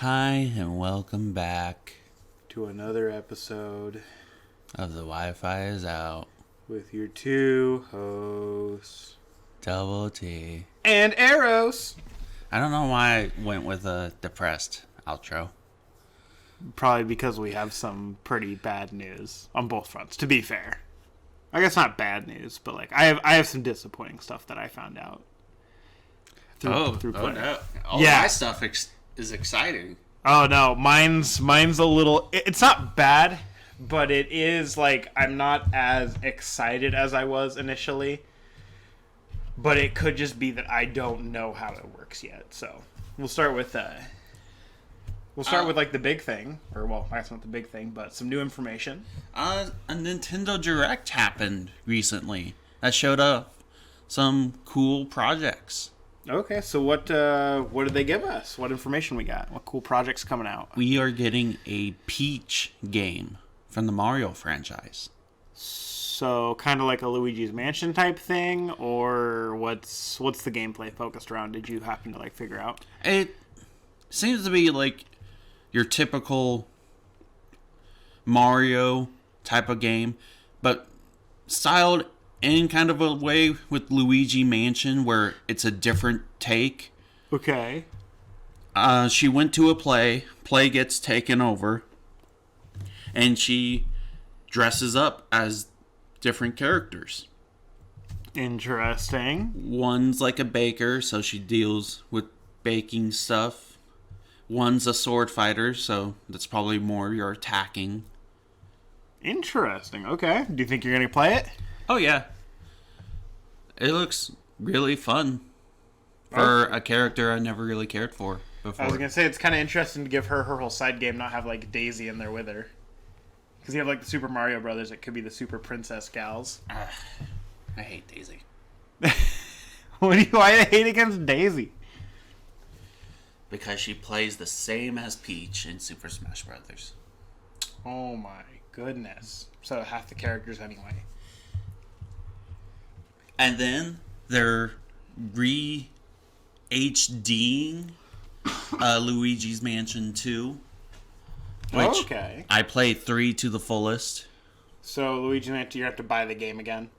Hi, and welcome back to another episode of The Wi-Fi is Out with your two hosts, Double T and Aros. I don't know why I went with a depressed outro. Probably because we have some pretty bad news on both fronts, to be fair. I guess not bad news, but like I have some disappointing stuff that I found out. Through play. No. All yeah. My stuff is exciting. Oh no, mine's a little. It's not bad, but it is like I'm not as excited as I was initially. But it could just be that I don't know how it works yet. So we'll start with like the big thing, or well, that's not the big thing, but some new information. A Nintendo Direct happened recently that showed up some cool projects. Okay, so what did they give us? What information we got? What cool projects coming out? We are getting a Peach game from the Mario franchise. So kind of like a Luigi's Mansion type thing, or what's the gameplay focused around? Did you happen to like figure out? It seems to be like your typical Mario type of game, but styled in kind of a way with Luigi Mansion where it's a different take. Okay. She went to a play gets taken over, and she dresses up as different characters. Interesting. One's like a baker, so she deals with baking stuff. One's a sword fighter, so that's probably more your attacking. Interesting. Okay. Do you think you're going to play it? Oh, yeah. It looks really fun for a character I never really cared for before. I was going to say, it's kind of interesting to give her whole side game, not have, like, Daisy in there with her. Because you have, like, the Super Mario Brothers, it could be the Super Princess gals. I hate Daisy. Why do you hate against Daisy? Because she plays the same as Peach in Super Smash Brothers. Oh my goodness. So half the characters anyway. And then they're re-HDing Luigi's Mansion 2. Which okay. I played 3 to the fullest. So Luigi's Mansion, you have to buy the game again?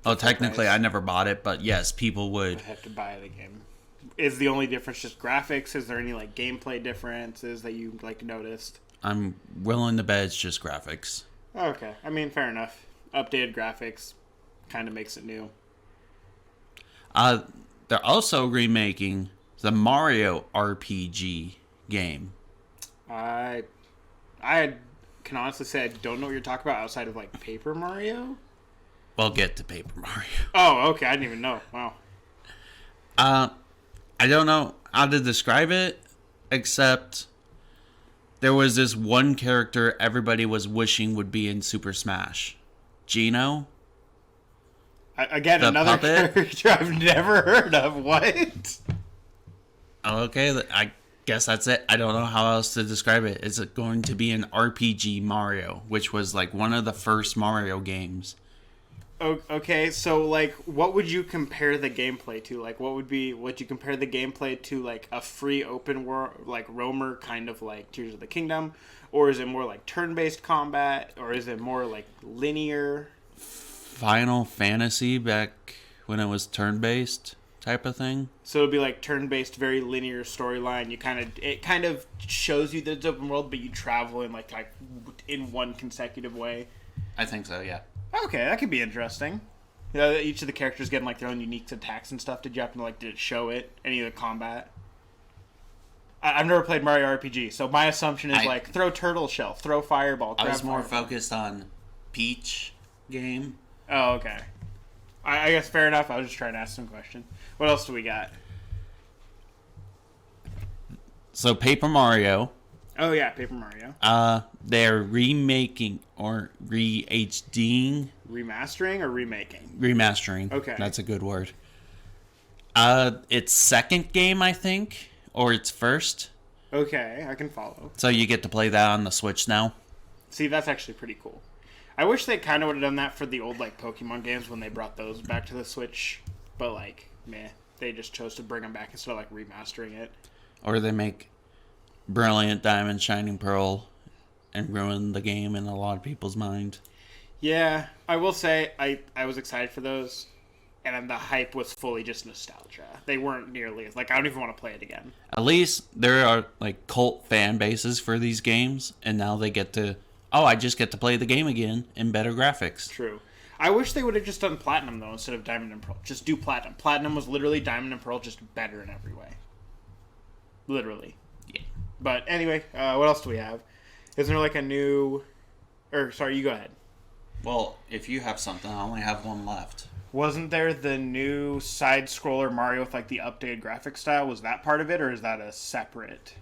Oh, technically I never bought it, but yes, people would. I have to buy the game. Is the only difference just graphics? Is there any like gameplay differences that you like noticed? I'm willing to bet it's just graphics. Okay. I mean, fair enough. Updated graphics kind of makes it new. They're also remaking the Mario RPG game. I can honestly say I don't know what you're talking about outside of like Paper Mario. We'll get to Paper Mario. Oh, okay. I didn't even know. Wow. I don't know how to describe it, except there was this one character everybody was wishing would be in Super Smash. Gino. Again, another character I've never heard of. What? Okay, I guess that's it. I don't know how else to describe it. It's going to be an RPG Mario, which was like one of the first Mario games. Okay, so like, what would you compare the gameplay to? Like, would you compare the gameplay to like a free open world, like roamer kind of like Tears of the Kingdom, or is it more like turn-based combat, or is it more like linear? Final Fantasy back when it was turn-based type of thing. So it'd be like turn-based, very linear storyline. It kind of shows you the open world, but you travel in like in one consecutive way. I think so, yeah. Okay, that could be interesting. You know, each of the characters getting like their own unique attacks and stuff. Did it show any of the combat? I've never played Mario RPG, so my assumption is like throw turtle shell, throw fireball. I was more focused on Peach game. Oh, okay. I guess fair enough. I was just trying to ask some questions. What else do we got? So Paper Mario. Oh yeah, Paper Mario. They're remaking or re-HDing. Remastering or remaking? Remastering. Okay. That's a good word. Its second game, I think, or its first. Okay, I can follow. So you get to play that on the Switch now. See, that's actually pretty cool. I wish they kind of would have done that for the old like Pokemon games when they brought those back to the Switch, but like, meh, they just chose to bring them back instead of like remastering it. Or they make Brilliant Diamond Shining Pearl and ruin the game in a lot of people's mind. Yeah, I will say I was excited for those, and then the hype was fully just nostalgia. They weren't nearly like I don't even want to play it again. At least there are like cult fan bases for these games, and now they get to I just get to play the game again in better graphics. True. I wish they would have just done Platinum though instead of Diamond and Pearl. Just do Platinum. Platinum was literally Diamond and Pearl, just better in every way. Literally. Yeah. But anyway, what else do we have? Is there like a new? Or sorry, you go ahead. Well, if you have something, I only have one left. Wasn't there the new side-scroller Mario with like the updated graphic style? Was that part of it, or is that a separate?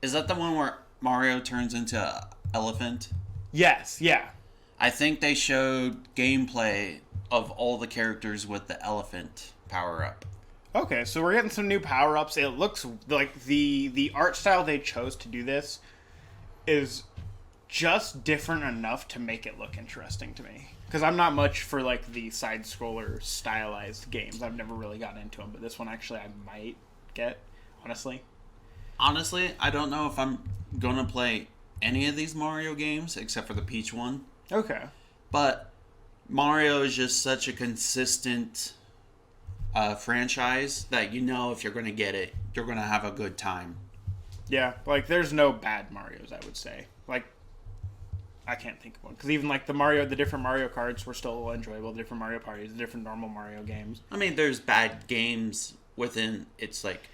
Is that the one where Mario turns into an elephant? Yes, yeah. I think they showed gameplay of all the characters with the elephant power-up. Okay, so we're getting some new power-ups. It looks like the art style they chose to do this is just different enough to make it look interesting to me. Because I'm not much for like the side-scroller stylized games. I've never really gotten into them, but this one actually I might get, honestly. Honestly, I don't know if I'm going to play any of these Mario games except for the Peach one. Okay. But Mario is just such a consistent franchise that you know if you're going to get it, you're going to have a good time. Yeah, like there's no bad Marios, I would say. Like, I can't think of one. Because even like the different Mario Karts were still enjoyable. The different Mario Parties, the different normal Mario games. I mean, there's bad games within, it's like,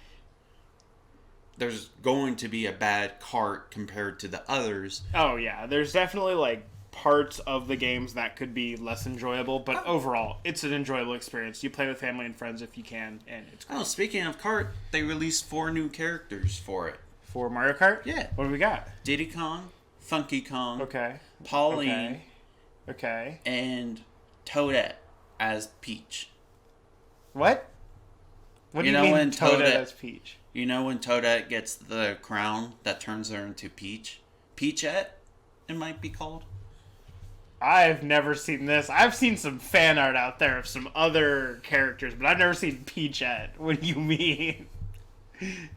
there's going to be a bad kart compared to the others. Oh, yeah. There's definitely like parts of the games that could be less enjoyable, but overall, it's an enjoyable experience. You play with family and friends if you can, and it's great. Oh, speaking of kart, they released 4 new characters for it. For Mario Kart? Yeah. What do we got? Diddy Kong, Funky Kong, Okay. Pauline, Okay. and Toadette as Peach. What? What do you mean when Toadette as Peach? You know when Toadette gets the crown that turns her into Peach? Peachette, it might be called. I've never seen this. I've seen some fan art out there of some other characters, but I've never seen Peachette. What do you mean?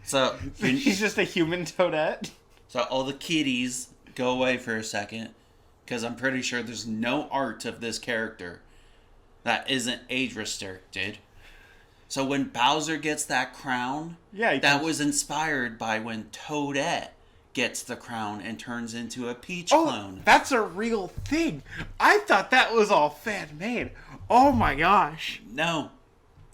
So she's just a human Toadette? So all the kiddies go away for a second, because I'm pretty sure there's no art of this character that isn't age restricted. So when Bowser gets that crown, that was inspired by when Toadette gets the crown and turns into a Peach clone. That's a real thing. I thought that was all fan-made. Oh my gosh. No.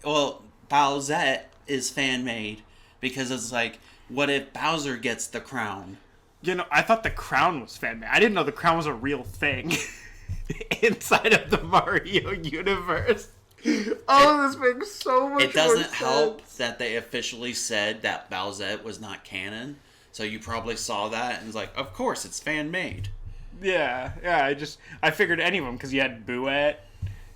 Well, Bowsette is fan-made because it's like, what if Bowser gets the crown? You know, I thought the crown was fan-made. I didn't know the crown was a real thing inside of the Mario universe. Oh, this makes so much more sense. It doesn't help that they officially said that Bowsette was not canon. So you probably saw that and was like, of course, it's fan-made. Yeah. I figured any of them, because you had Booette,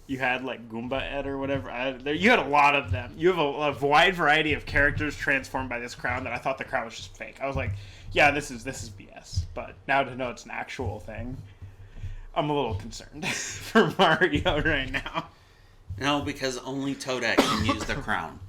you had like Goombaette or whatever. You had a lot of them. You have a wide variety of characters transformed by this crown that I thought the crown was just fake. I was like, yeah, this is BS. But now to know it's an actual thing, I'm a little concerned for Mario right now. No, because only Toadette can use the crown.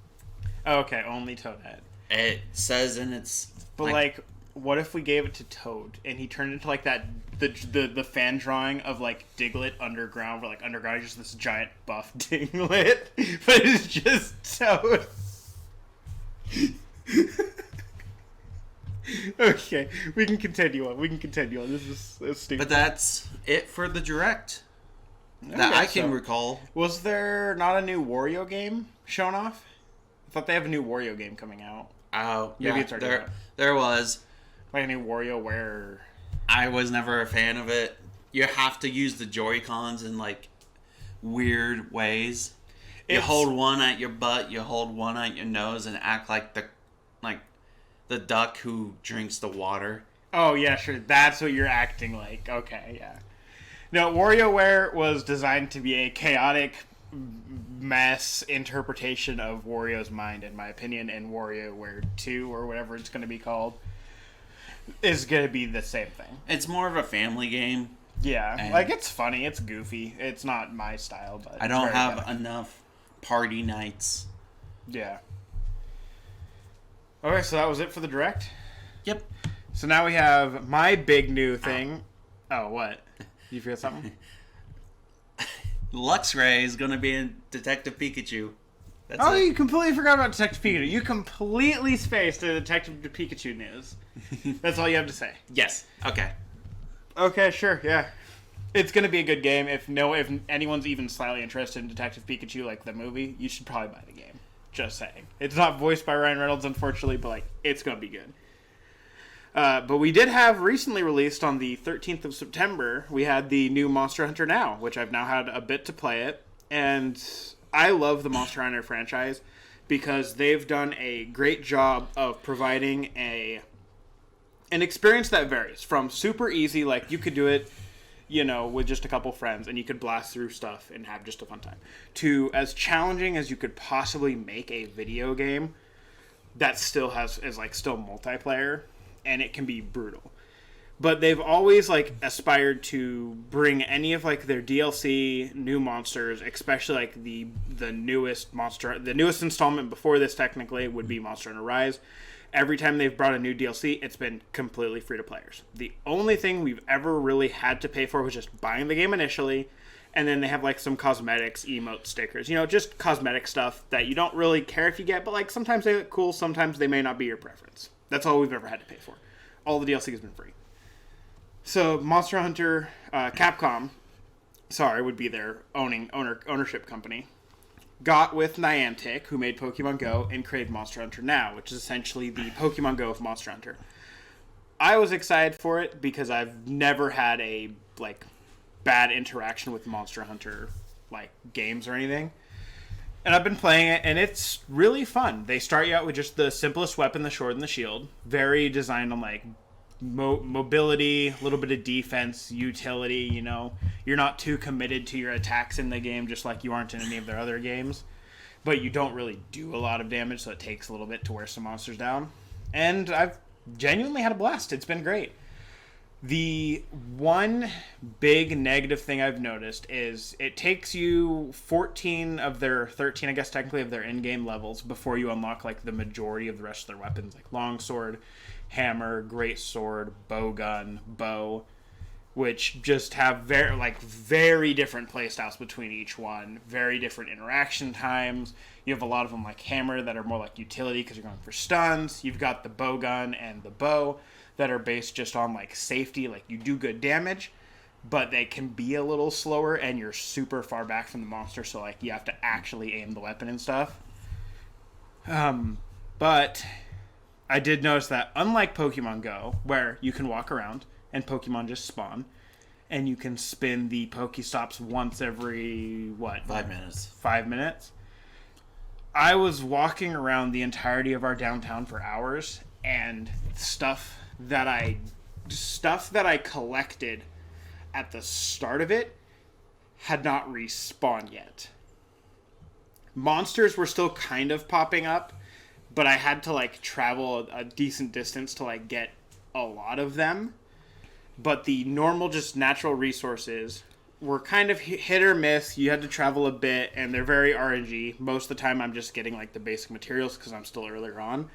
Okay, only Toadette. It says in its... But like, what if we gave it to Toad and he turned into like that the fan drawing of like Diglett underground, where like underground is just this giant buff Diglett, but it's just Toad. Okay, we can continue on. This is stupid. But that's it for the Direct that I can recall. Was there not a new Wario game shown off? I thought they have a new Wario game coming out. Oh, maybe yeah, it's already there was. Like a new WarioWare. I was never a fan of it. You have to use the Joy-Cons in like weird ways. You hold one at your butt, you hold one at your nose, and act like the duck who drinks the water. Oh yeah, sure. That's what you're acting like. Okay, yeah. No, WarioWare was designed to be a chaotic mess interpretation of Wario's mind, in my opinion, and WarioWare 2, or whatever it's going to be called, is going to be the same thing. It's more of a family game. Yeah, like it's funny, it's goofy. It's not my style, but I don't have enough party nights. Yeah. Okay, so that was it for the Direct? Yep. So now we have my big new thing. Oh, what? You forget something? Luxray is going to be in Detective Pikachu. That's Oh, it. you completely forgot about Detective Pikachu. You completely spaced the Detective Pikachu news. That's all you have to say. Yes. Okay. Okay, sure, yeah. It's gonna be a good game. If anyone's even slightly interested in Detective Pikachu, like the movie, you should probably buy the game. Just saying. It's not voiced by Ryan Reynolds, unfortunately, but like it's gonna be good. But we did have recently released on the 13th of September, we had the new Monster Hunter Now, which I've now had a bit to play it. And I love the Monster Hunter franchise because they've done a great job of providing an experience that varies from super easy, like you could do it, with just a couple friends and you could blast through stuff and have just a fun time, to as challenging as you could possibly make a video game that still still multiplayer, and it can be brutal. But they've always aspired to bring any of their DLC new monsters, especially the newest installment before this technically would be Monster Hunter Rise. Every time they've brought a new DLC, it's been completely free to players. The only thing we've ever really had to pay for was just buying the game initially, and then they have some cosmetics, emote stickers, just cosmetic stuff that you don't really care if you get, but sometimes they look cool, sometimes they may not be your preference. That's all we've ever had to pay for. All the DLC has been free. So Monster Hunter, Capcom, would be their ownership company, got with Niantic, who made Pokemon Go, and created Monster Hunter Now, which is essentially the Pokemon Go of Monster Hunter. I was excited for it because I've never had a bad interaction with Monster Hunter games or anything. And I've been playing it, and it's really fun. They start you out with just the simplest weapon, the sword and the shield. Very designed on mobility, a little bit of defense, utility, You're not too committed to your attacks in the game, just like you aren't in any of their other games. But you don't really do a lot of damage, so it takes a little bit to wear some monsters down. And I've genuinely had a blast. It's been great. The one big negative thing I've noticed is it takes you 14 of their 13, I guess technically, of their in-game levels before you unlock the majority of the rest of their weapons, like longsword, hammer, great sword, bowgun, bow, which just have very different playstyles between each one, very different interaction times. You have a lot of them like hammer that are more like utility because you're going for stuns. You've got the bowgun and the bow that are based just on safety, you do good damage, but they can be a little slower and you're super far back from the monster, so you have to actually aim the weapon and stuff. But I did notice that unlike Pokemon Go, where you can walk around and Pokemon just spawn, and you can spin the Pokestops once every 5 minutes. 5 minutes. I was walking around the entirety of our downtown for hours, and stuff that I collected at the start of it had not respawned yet. Monsters were still kind of popping up, but I had to travel a decent distance to get a lot of them. But the normal just natural resources were kind of hit or miss. You had to travel a bit, and they're very RNG. Most of the time I'm just getting the basic materials because I'm still earlier on.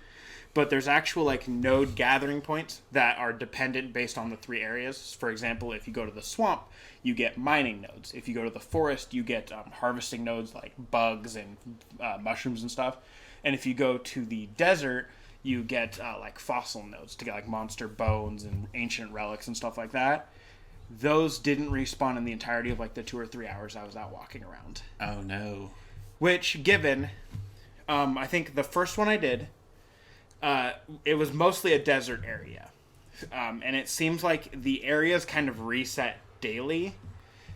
But there's actual node gathering points that are dependent based on the 3 areas. For example, if you go to the swamp, you get mining nodes. If you go to the forest, you get harvesting nodes like bugs and mushrooms and stuff. And if you go to the desert, you get fossil nodes to get monster bones and ancient relics and stuff like that. Those didn't respawn in the entirety of the 2 or 3 hours I was out walking around. Oh no. Which, given, I think the first one I did, it was mostly a desert area. And it seems like the areas kind of reset daily.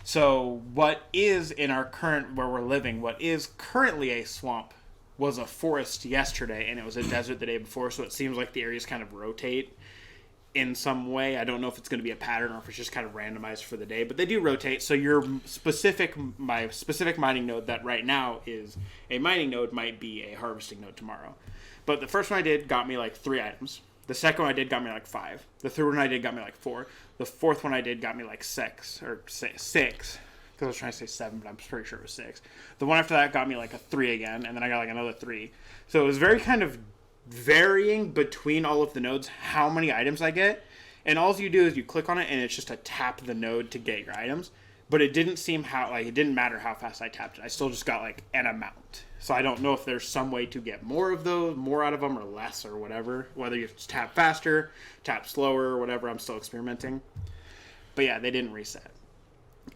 So what is in our current, where we're living, what is currently a swamp was a forest yesterday, and it was a desert the day before, so it seems like the areas kind of rotate in some way. I don't know if it's going to be a pattern or if it's just kind of randomized for the day, but they do rotate. So my specific mining node that right now is a mining node might be a harvesting node tomorrow. But the first one I did got me 3 items. The second one I did got me 5. The third one I did got me 4. The fourth one I did got me 6 or 6. Because I was trying to say 7, but I'm pretty sure it was 6. The one after that got me a 3 again, and then I got another 3. So it was very kind of varying between all of the nodes how many items I get. And all you do is you click on it, and it's just to tap the node to get your items. But it didn't seem it didn't matter how fast I tapped it. I still just got like an amount. So I don't know if there's some way to get more of those, more out of them, or less, or whatever. Whether you tap faster, tap slower, or whatever. I'm still experimenting. But yeah, they didn't reset.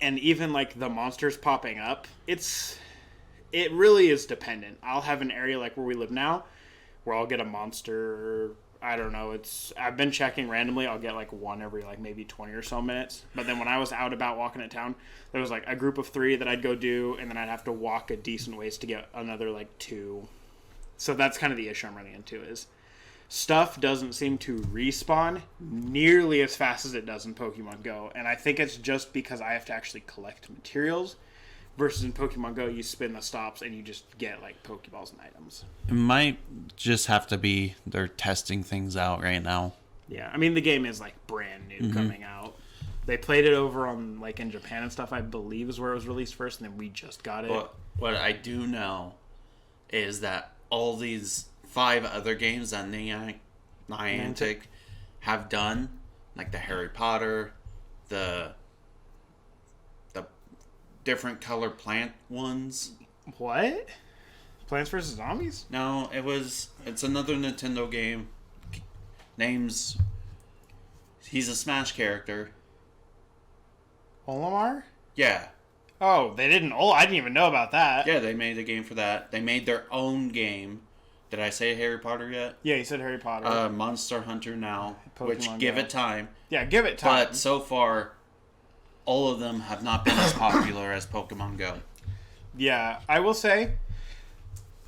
And even like the monsters popping up, it really is dependent. I'll have an area like where we live now, where I'll get a monster. I don't know. I've been checking randomly. I'll get like one every like maybe 20 or so minutes. But then when I was out about walking at town, there was like a group of 3 that I'd go do, and then I'd have to walk a decent ways to get another like 2. So that's kind of the issue I'm running into is stuff doesn't seem to respawn nearly as fast as it does in Pokemon Go. And I think it's just because I have to actually collect materials. Versus in Pokemon Go, you spin the stops and you just get like Pokeballs and items. It might just have to be they're testing things out right now. Yeah, I mean the game is like brand new coming out. They played it over on like in Japan and stuff, I believe is where it was released first, and then we just got it. What I do know is that all these 5 other games that Niantic have done, like the Harry Potter, the different color plant ones. What? Plants vs. Zombies? No, it's another Nintendo game. He's a Smash character. Olimar? Yeah. Oh, they didn't. Oh, I didn't even know about that. Yeah, they made a game for that. They made their own game. Did I say Harry Potter yet? Yeah, you said Harry Potter. Monster Hunter now, Pokemon which give Go. it time. Yeah, give it time. But so far, all of them have not been as popular as Pokemon Go. Yeah, I will say,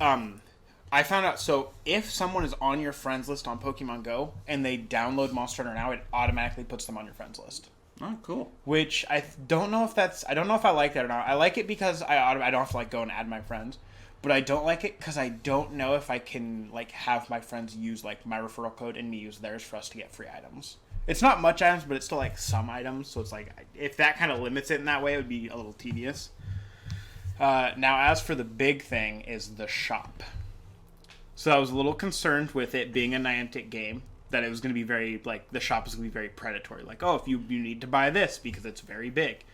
I found out, so if someone is on your friends list on Pokemon Go and they download Monster Hunter now, it automatically puts them on your friends list. Oh, cool. Which I don't know if I like that or not. I like it because I don't have to like go and add my friends. But I don't like it because I don't know if I can like have my friends use like my referral code and me use theirs for us to get free items. It's not much items, but it's still like some items. So it's like if that kind of limits it in that way, it would be a little tedious. Now, as for the big thing is the shop. So I was a little concerned with it being a Niantic game that it was going to be very like the shop is going to be very predatory. Like, oh, if you need to buy this because it's very big.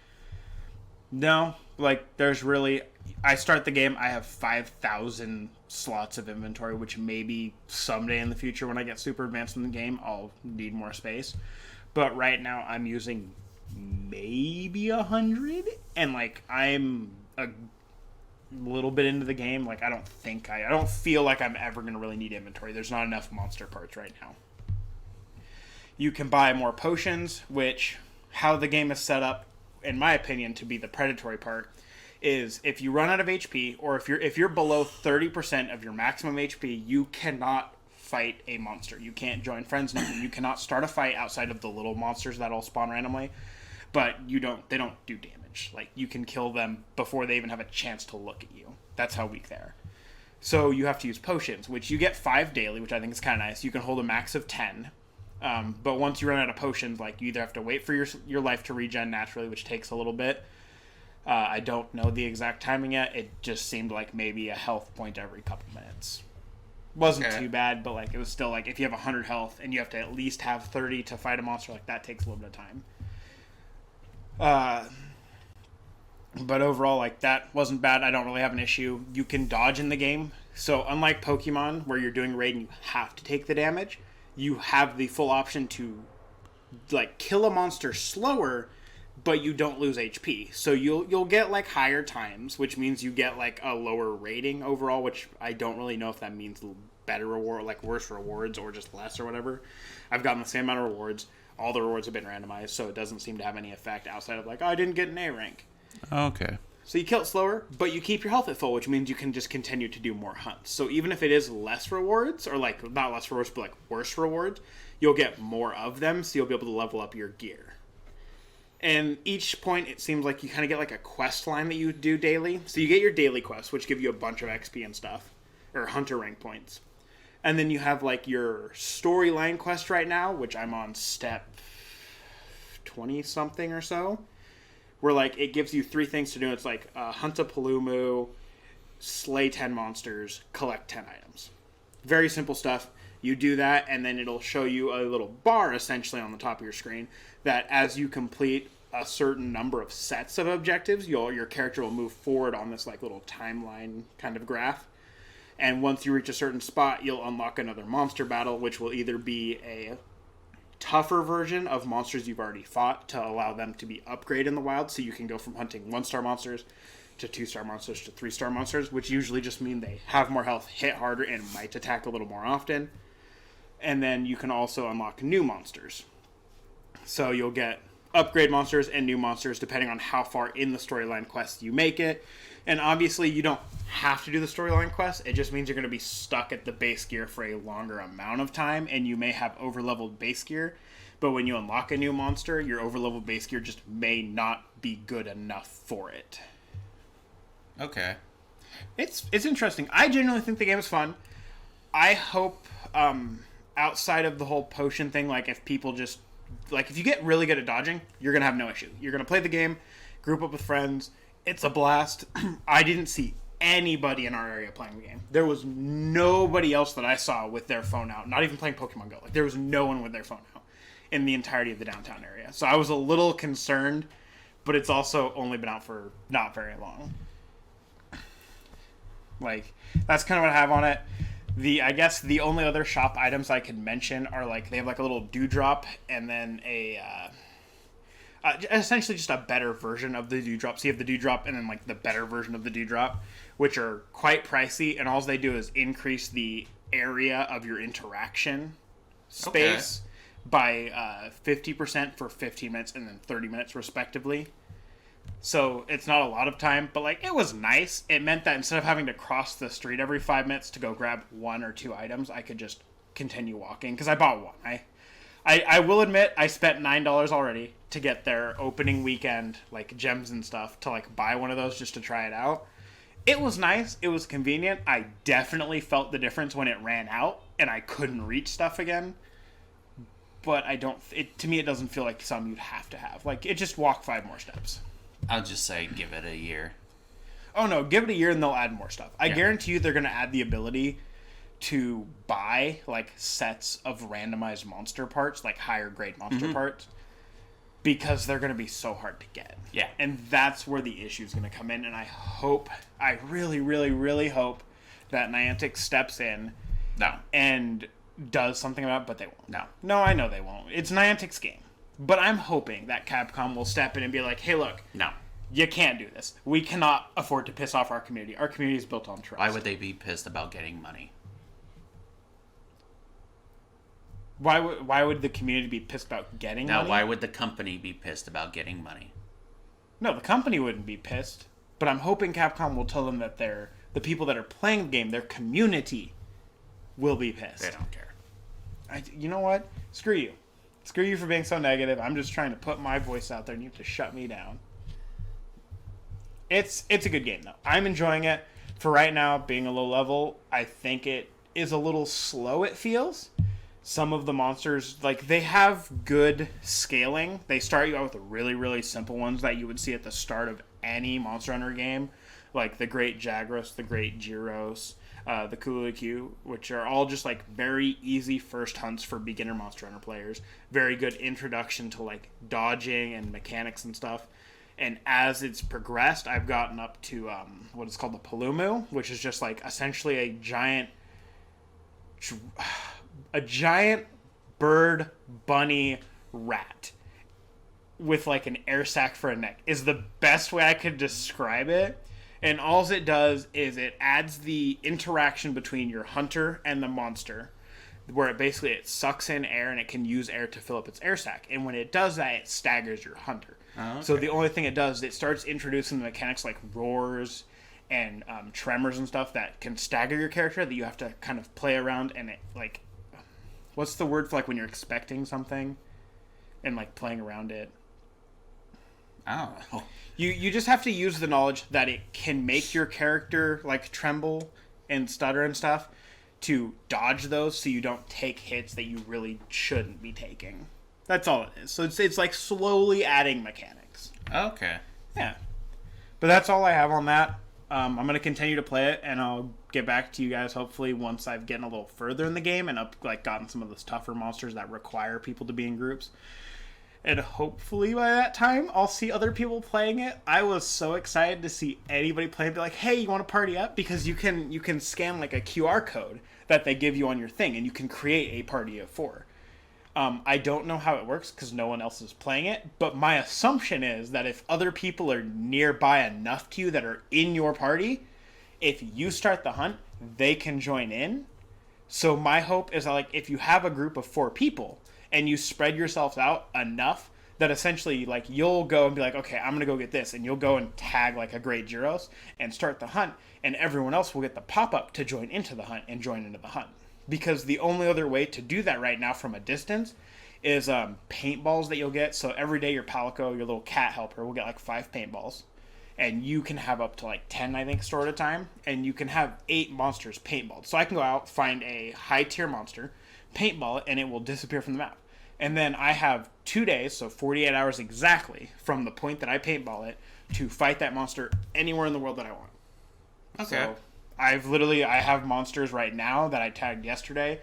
No, like there's really. I start the game. I have 5,000 slots of inventory, which maybe someday in the future when I get super advanced in the game, I'll need more space. But right now, I'm using maybe 100, and like I'm a little bit into the game. Like I don't feel like I'm ever gonna really need inventory. There's not enough monster parts right now. You can buy more potions, which how the game is set up, in my opinion, to be the predatory part. Is if you run out of HP, or if you're below 30% of your maximum HP, you cannot fight a monster. You can't join friends, nothing. You cannot start a fight outside of the little monsters that'll spawn randomly. But they don't do damage. Like you can kill them before they even have a chance to look at you. That's how weak they are. So you have to use potions, which you get 5 daily, which I think is kind of nice. You can hold a max of 10. But once you run out of potions, like you either have to wait for your life to regen naturally, which takes a little bit. I don't know the exact timing yet. It just seemed like maybe a health point every couple minutes. Wasn't too bad, but like it was still like if you have 100 health and you have to at least have 30 to fight a monster, like that takes a little bit of time. But overall, like that wasn't bad. I don't really have an issue. You can dodge in the game. So unlike Pokemon, where you're doing raid and you have to take the damage, you have the full option to like kill a monster slower, but you don't lose HP. So you'll get like higher times, which means you get like a lower rating overall, which I don't really know if that means better reward, like worse rewards or just less or whatever. I've gotten the same amount of rewards. All the rewards have been randomized, so it doesn't seem to have any effect outside of like, oh, I didn't get an A rank. Okay. So you kill it slower, but you keep your health at full, which means you can just continue to do more hunts. So even if it is less rewards, or like not less rewards, but like worse rewards, you'll get more of them, so you'll be able to level up your gear. And each point, it seems like you kind of get like a quest line that you do daily. So you get your daily quests, which give you a bunch of XP and stuff, or hunter rank points. And then you have like your storyline quest right now, which I'm on step 20 something or so, where like it gives you 3 things to do. It's like hunt a Palumu, slay 10 monsters, collect 10 items. Very simple stuff. You do that, and then it'll show you a little bar essentially on the top of your screen that as you complete a certain number of sets of objectives, your character will move forward on this like little timeline kind of graph. And once you reach a certain spot, you'll unlock another monster battle, which will either be a tougher version of monsters you've already fought to allow them to be upgraded in the wild, so you can go from hunting 1-star monsters to 2-star monsters to 3-star monsters, which usually just mean they have more health, hit harder, and might attack a little more often. And then you can also unlock new monsters. So you'll get upgrade monsters and new monsters depending on how far in the storyline quest you make it. And obviously you don't have to do the storyline quest. It just means you're going to be stuck at the base gear for a longer amount of time, and you may have over-leveled base gear. But when you unlock a new monster, your over-leveled base gear just may not be good enough for it. Okay. It's interesting. I genuinely think the game is fun. I hope, outside of the whole potion thing, like if people just... Like, if you get really good at dodging, you're going to have no issue. You're going to play the game, group up with friends. It's a blast. I didn't see anybody in our area playing the game. There was nobody else that I saw with their phone out, not even playing Pokemon Go. Like, there was no one with their phone out in the entirety of the downtown area. So I was a little concerned, but it's also only been out for not very long. Like, that's kind of what I have on it. I guess the only other shop items I could mention are, like, they have, like, a little dewdrop and then essentially just a better version of the dewdrop. So you have the dewdrop and then, like, the better version of the dewdrop, which are quite pricey, and all they do is increase the area of your interaction space by 50% for 15 minutes and then 30 minutes, respectively. So it's not a lot of time, but like it was nice. It meant that instead of having to cross the street every 5 minutes to go grab 1 or 2 items, I could just continue walking because I bought one. I will admit I spent $9 already to get their opening weekend like gems and stuff to like buy one of those just to try it out. It was nice. It was convenient. I definitely felt the difference when it ran out and I couldn't reach stuff again. But to me it doesn't feel like something you'd have to have. Like it just walk 5 more steps. I'll just say give it a year. Oh no, give it a year and they'll add more stuff. I guarantee you they're going to add the ability to buy like sets of randomized monster parts, like higher grade monster parts, because they're going to be so hard to get. Yeah. And that's where the issue is going to come in, and I really, really, really hope that Niantic steps in and does something about it, but they won't. No, I know they won't. It's Niantic's game. But I'm hoping that Capcom will step in and be like, hey, look. No. You can't do this. We cannot afford to piss off our community. Our community is built on trust. Why would they be pissed about getting money? Why would the community be pissed about getting money? Now, why would the company be pissed about getting money? No, the company wouldn't be pissed. But I'm hoping Capcom will tell them that the people that are playing the game, their community, will be pissed. They don't care. You know what? Screw you. Screw you for being so negative. I'm just trying to put my voice out there and you have to shut me down. It's a good game, though. I'm enjoying it. For right now, being a low level, I think it is a little slow, it feels. Some of the monsters, like, they have good scaling. They start you out with the really, really simple ones that you would see at the start of any Monster Hunter game. Like the Great Jagras, the Great Gyros, the Kulikyu, which are all just like very easy first hunts for beginner Monster Hunter players. Very good introduction to like dodging and mechanics and stuff. And as it's progressed, I've gotten up to what is called the Palumu, which is just like essentially a giant bird bunny rat with like an air sac for a neck is the best way I could describe it. And all it does is it adds the interaction between your hunter and the monster, where it sucks in air and it can use air to fill up its air sac. And when it does that, it staggers your hunter. Oh, okay. So the only thing it does is it starts introducing the mechanics like roars and tremors and stuff that can stagger your character that you have to kind of play around. And it like, what's the word for like when you're expecting something and like playing around it? I don't know. You just have to use the knowledge that it can make your character like tremble and stutter and stuff to dodge those so you don't take hits that you really shouldn't be taking. That's all it is. So it's like slowly adding mechanics. Okay. Yeah. But that's all I have on that. I'm going to continue to play it, and I'll get back to you guys hopefully once I've gotten a little further in the game and gotten some of those tougher monsters that require people to be in groups. And hopefully by that time, I'll see other people playing it. I was so excited to see anybody play and be like, hey, you want to party up? Because you can scan like a QR code that they give you on your thing, and you can create a party of 4. I don't know how it works because no one else is playing it, but my assumption is that if other people are nearby enough to you that are in your party, if you start the hunt, they can join in. So my hope is that, like, if you have a group of 4 people and you spread yourselves out enough that essentially, like, you'll go and be like, okay, I'm going to go get this, and you'll go and tag, like, a great Gyros and start the hunt, and everyone else will get the pop-up to join into the hunt and join into the hunt. Because the only other way to do that right now from a distance is paintballs that you'll get. So every day your Palico, your little cat helper, will get like 5 paintballs. And you can have up to like 10, I think, stored at a time. And you can have 8 monsters paintballed. So I can go out, find a high-tier monster, paintball it, and it will disappear from the map. And then I have 2 days, so 48 hours exactly, from the point that I paintball it, to fight that monster anywhere in the world that I want. Okay. So I have monsters right now that I tagged yesterday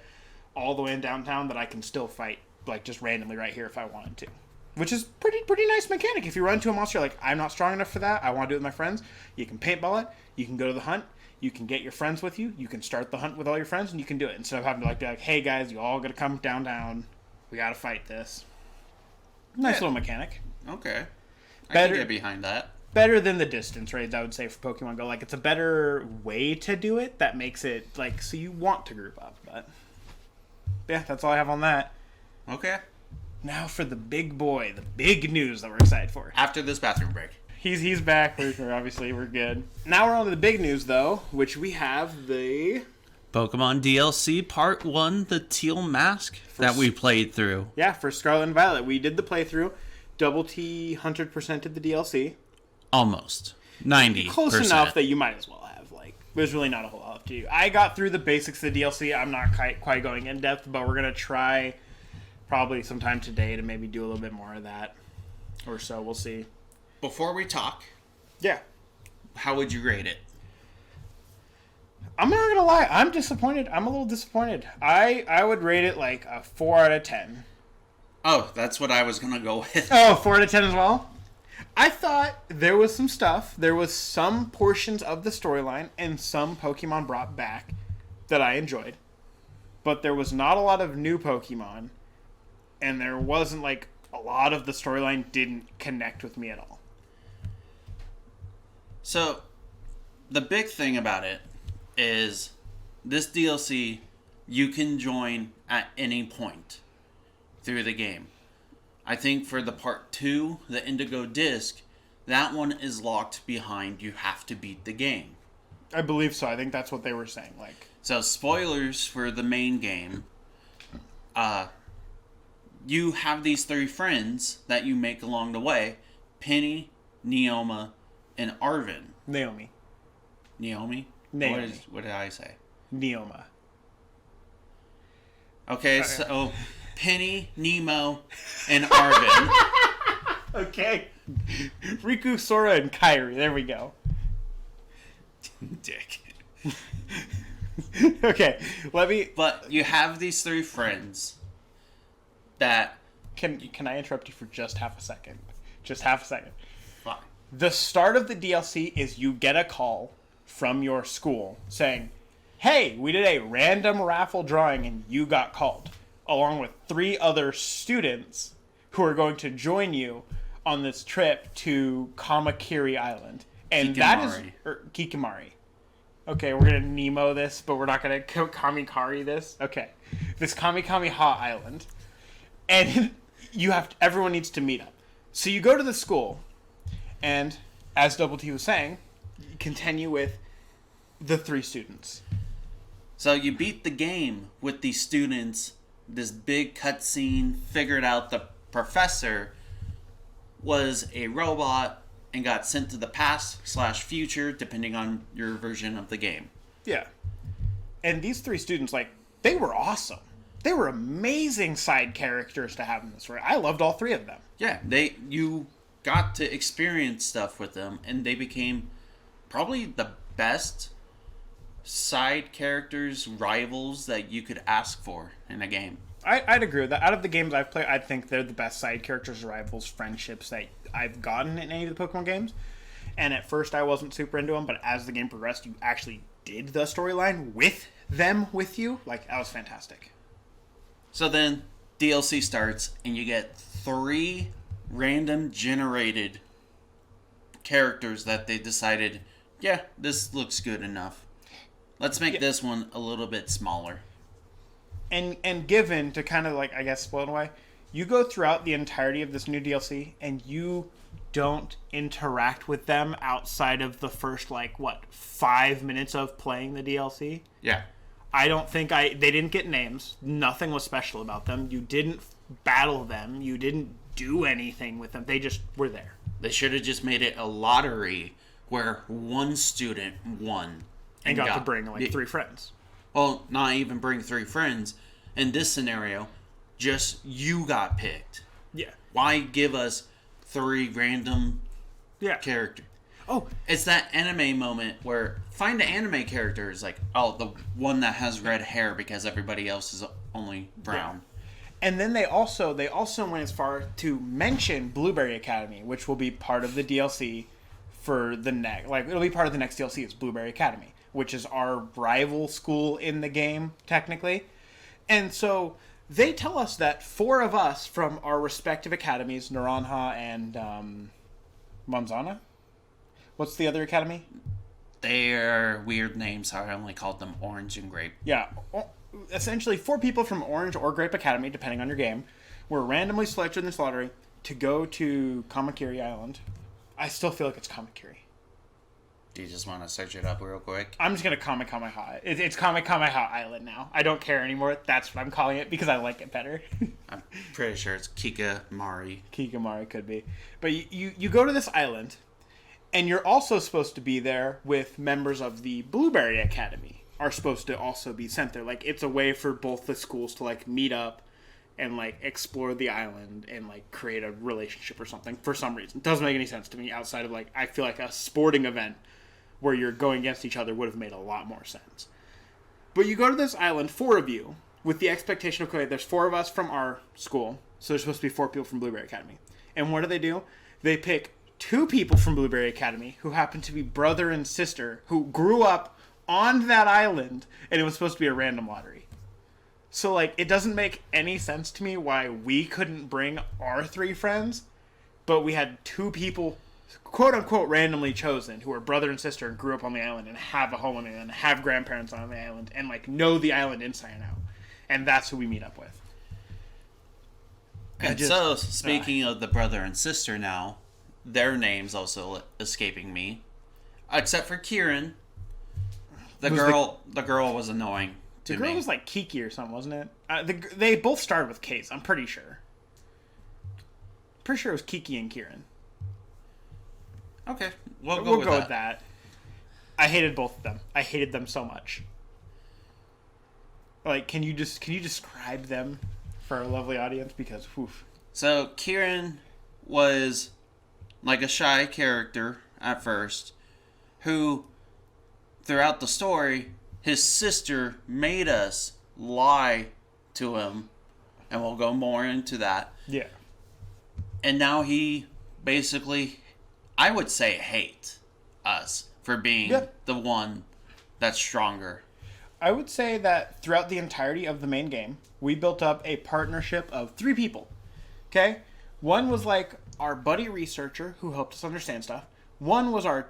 all the way in downtown that I can still fight, like, just randomly right here if I wanted to. Which is pretty nice mechanic. If you run into a monster like, I'm not strong enough for that, I want to do it with my friends, you can paintball it, you can go to the hunt, you can get your friends with you, you can start the hunt with all your friends, and you can do it. Instead of having to be like, hey guys, you all gotta come downtown, we gotta fight this. Nice little mechanic. Okay. I can get behind that. Better than the distance raids, I would say, for Pokemon Go. Like, it's a better way to do it that makes it, like, so you want to group up. But, yeah, that's all I have on that. Okay. Now for the big boy, the big news that we're excited for. After this bathroom break. He's back. We're good. Now we're on to the big news, though, which we have the Pokemon DLC Part 1, The Teal Mask, that we played through. Yeah, for Scarlet and Violet. We did the playthrough. Double T 100%ed the DLC. Almost. 90%. Close enough that you might as well have. Like, there's really not a whole lot to do. I got through the basics of the DLC. I'm not quite going in depth, but we're going to try probably sometime today to maybe do a little bit more of that. Or so. We'll see. Before we talk, yeah, how would you rate it? I'm not going to lie. I'm disappointed. I'm a little disappointed. I would rate it like a 4 out of 10. Oh, that's what I was going to go with. Oh, 4 out of 10 as well? I thought there was some stuff. There was some portions of the storyline and some Pokemon brought back that I enjoyed. But there was not a lot of new Pokemon. And there wasn't, like, a lot of the storyline didn't connect with me at all. So, the big thing about it is this DLC you can join at any point through the game. I think for the Part 2, the Indigo Disc, that one is locked behind you have to beat the game. I believe so. I think that's what they were saying. Like, so, spoilers for the main game. You have these 3 friends that you make along the way. Penny, Neoma, and Arvin. Naomi. What did I say? Neoma. Okay, so Penny, Nemo, and Arvin. Okay. Riku, Sora, and Kairi. There we go. Dick. Okay, let me... But you have these 3 friends that... Can I interrupt you for just half a second? Just half a second. Fine. The start of the DLC is you get a call from your school saying, hey, we did a random raffle drawing and you got called, along with 3 other students who are going to join you on this trip to Kamakiri Island. And that is... Kikamari. Okay, we're going to Nemo this, but we're not going to Kamikari this. Okay. This Kamikami Ha Island. And everyone needs to meet up. So you go to the school, and as Double T was saying, you continue with the 3 students. So you beat the game with these students, this big cutscene, figured out the professor was a robot and got sent to the past/future, depending on your version of the game. Yeah. And these 3 students, like, they were awesome. They were amazing side characters to have in this story. I loved all 3 of them. Yeah, you got to experience stuff with them, and they became probably the best side characters, rivals that you could ask for in a game. I'd agree with that. Out of the games I've played, I think they're the best side characters, rivals, friendships that I've gotten in any of the Pokemon games. And at first I wasn't super into them, but as the game progressed, you actually did the storyline with them with you. Like, that was fantastic. So then DLC starts, and you get 3 random generated characters that they decided, yeah, this looks good enough. Let's make this one a little bit smaller. And given to kind of like, I guess, spoil it away, you go throughout the entirety of this new DLC and you don't interact with them outside of the first, 5 minutes of playing the DLC. Yeah. I don't think they didn't get names. Nothing was special about them. You didn't battle them. You didn't do anything with them. They just were there. They should have just made it a lottery where one student won. And got to bring, 3 friends. Well, not even bring 3 friends. In this scenario, just you got picked. Yeah. Why give us 3 random characters? Oh, it's that anime moment where find an anime character is like, oh, the one that has red hair because everybody else is only brown. Yeah. And then they also went as far to mention Blueberry Academy, which will be part of the DLC for the next, it'll be part of the next DLC. It's Blueberry Academy, which is our rival school in the game, technically. And so they tell us that 4 of us from our respective academies, Naranja and Manzana. What's the other academy? They're weird names, so I only called them Orange and Grape. Yeah. Essentially, 4 people from Orange or Grape Academy, depending on your game, were randomly selected in this lottery to go to Kamakiri Island. I still feel like it's Kamakiri. Do you just want to search it up real quick? I'm just going to Kamehameha. It's Kamehameha Island now. I don't care anymore. That's what I'm calling it because I like it better. I'm pretty sure it's Kikamari. Kikamari could be. But you go to this island, and you're also supposed to be there with members of the Blueberry Academy. Are supposed to also be sent there. It's a way for both the schools to, meet up and, explore the island and, create a relationship or something for some reason. It doesn't make any sense to me outside of, I feel like a sporting event where you're going against each other would have made a lot more sense. But you go to this island, 4 of you, with the expectation of, okay, there's 4 of us from our school, so there's supposed to be 4 people from Blueberry Academy. And what do? They pick 2 people from Blueberry Academy who happen to be brother and sister who grew up on that island, and it was supposed to be a random lottery. So, it doesn't make any sense to me why we couldn't bring our 3 friends, but we had 2 people quote-unquote randomly chosen who are brother and sister and grew up on the island and have a home on the island and have grandparents on the island and know the island inside and out. And that's who we meet up with. And so, speaking of the brother and sister now, their names also escaping me. Except for Kieran. The girl was annoying to me. The girl was Kiki or something, wasn't it? They both started with K's, I'm pretty sure. Pretty sure it was Kiki and Kieran. Okay, we'll go with that. I hated both of them. I hated them so much. Can you describe them for our lovely audience? Because, oof. So Kieran was a shy character at first, who, throughout the story, his sister made us lie to him, and we'll go more into that. Yeah. And now he basically, I would say, hate us for being the one that's stronger. I would say that throughout the entirety of the main game, we built up a partnership of 3 people. Okay? One was our buddy researcher who helped us understand stuff. One was our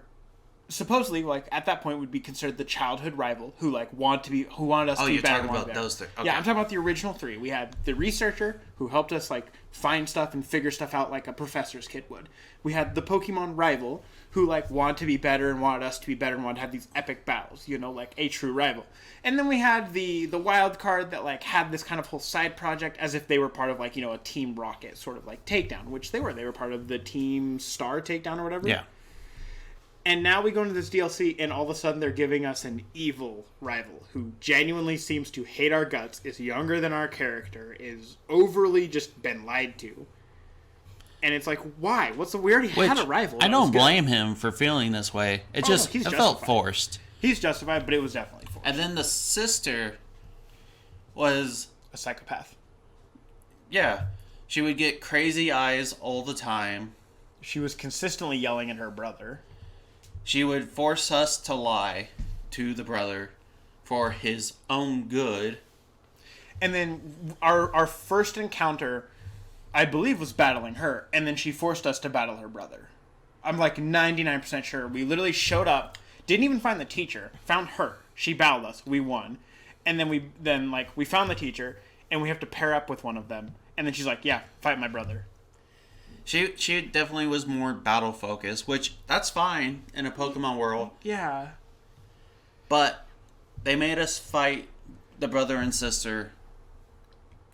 supposedly at that point would be considered the childhood rival who wanted us to be better. Oh, you're talking about those 3. Okay. Yeah, I'm talking about the original 3. We had the researcher who helped us find stuff and figure stuff out like a professor's kid would. We had the Pokemon rival who wanted to be better and wanted us to be better and wanted to have these epic battles, a true rival. And then we had the wild card that had this kind of whole side project as if they were part of a Team Rocket sort of takedown, which they were. They were part of the Team Star takedown or whatever. Yeah. And now we go into this DLC, and all of a sudden they're giving us an evil rival who genuinely seems to hate our guts, is younger than our character, is overly just been lied to. And it's like, why? What's the... We already had a rival. I don't blame him for feeling this way. It it felt forced. He's justified, but it was definitely forced. And then the sister was... a psychopath. Yeah. She would get crazy eyes all the time. She was consistently yelling at her brother. She would force us to lie to the brother for his own good. And then our first encounter, I believe, was battling her. And then she forced us to battle her brother. I'm like 99% sure. We literally showed up, didn't even find the teacher, found her. She battled us. We won. And then we found the teacher, and we have to pair up with one of them. And then she's like, yeah, fight my brother. She definitely was more battle focused, which that's fine in a Pokemon world. Yeah. But they made us fight the brother and sister,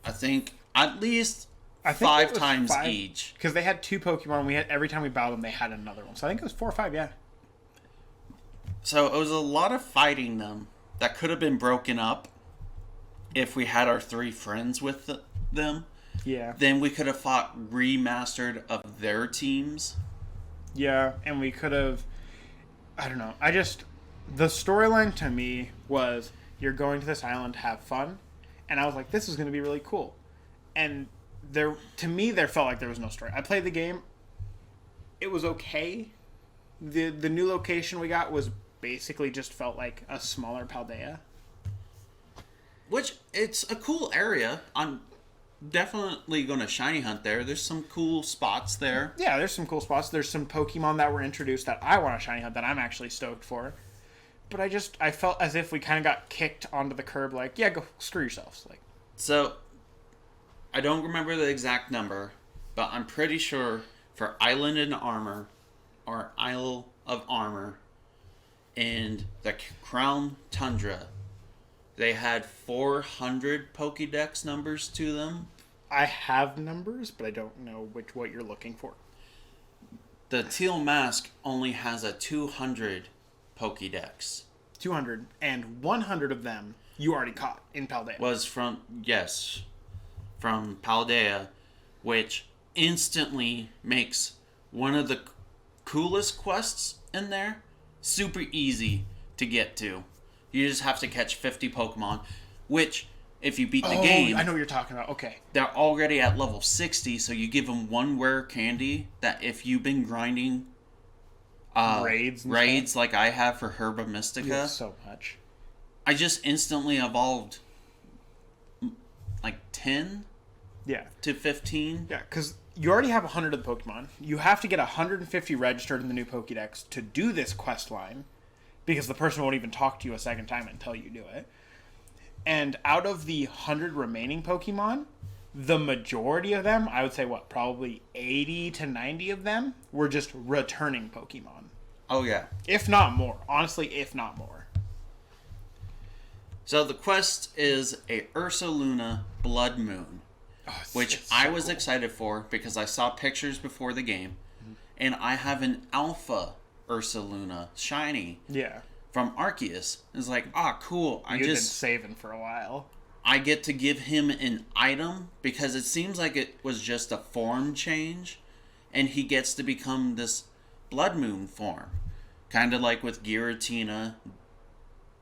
I think, at least 5 times each. Because they had 2 Pokemon. Every time we battled them, they had another one. So I think it was 4 or 5, yeah. So it was a lot of fighting them that could have been broken up if we had our 3 friends with them. Yeah. Then we could have fought remastered of their teams. Yeah, and we could have... I don't know. The storyline to me was, you're going to this island to have fun. And I was like, this is going to be really cool. And to me, there felt like there was no story. I played the game. It was okay. The new location we got was basically just felt like a smaller Paldea. Which, it's a cool area. I'm definitely going to shiny hunt there. There's some cool spots there. Yeah, there's some cool spots. There's some Pokemon that were introduced that I want to shiny hunt that I'm actually stoked for. But I felt as if we kind of got kicked onto the curb, like, yeah, go screw yourselves. Like, so, I don't remember the exact number, but I'm pretty sure for Island and Armor, or Isle of Armor, and the Crown Tundra, they had 400 Pokédex numbers to them. I have numbers, but I don't know what you're looking for. The Teal Mask only has a 200 Pokédex. 200, and 100 of them you already caught in Paldea. Was from Paldea, which instantly makes one of the coolest quests in there super easy to get to. You just have to catch 50 Pokemon, which, if you beat the game... I know what you're talking about. Okay. They're already at level 60, so you give them one rare candy that if you've been grinding raids like I have for Herba Mystica... so much. I just instantly evolved like 10 to 15. Yeah, because you already have 100 of the Pokemon. You have to get 150 registered in the new Pokédex to do this quest line, because the person won't even talk to you a second time until you do it. And out of the 100 remaining Pokemon, the majority of them, I would say, probably 80 to 90 of them were just returning Pokemon. Oh, yeah. If not more. Honestly, if not more. So the quest is a Ursaluna Blood Moon, which I was excited for because I saw pictures before the game, and I have an Alpha Ursaluna shiny from Arceus. It's like, cool. You've been saving for a while. I get to give him an item because it seems like it was just a form change, and he gets to become this Blood Moon form. Kind of like with Giratina.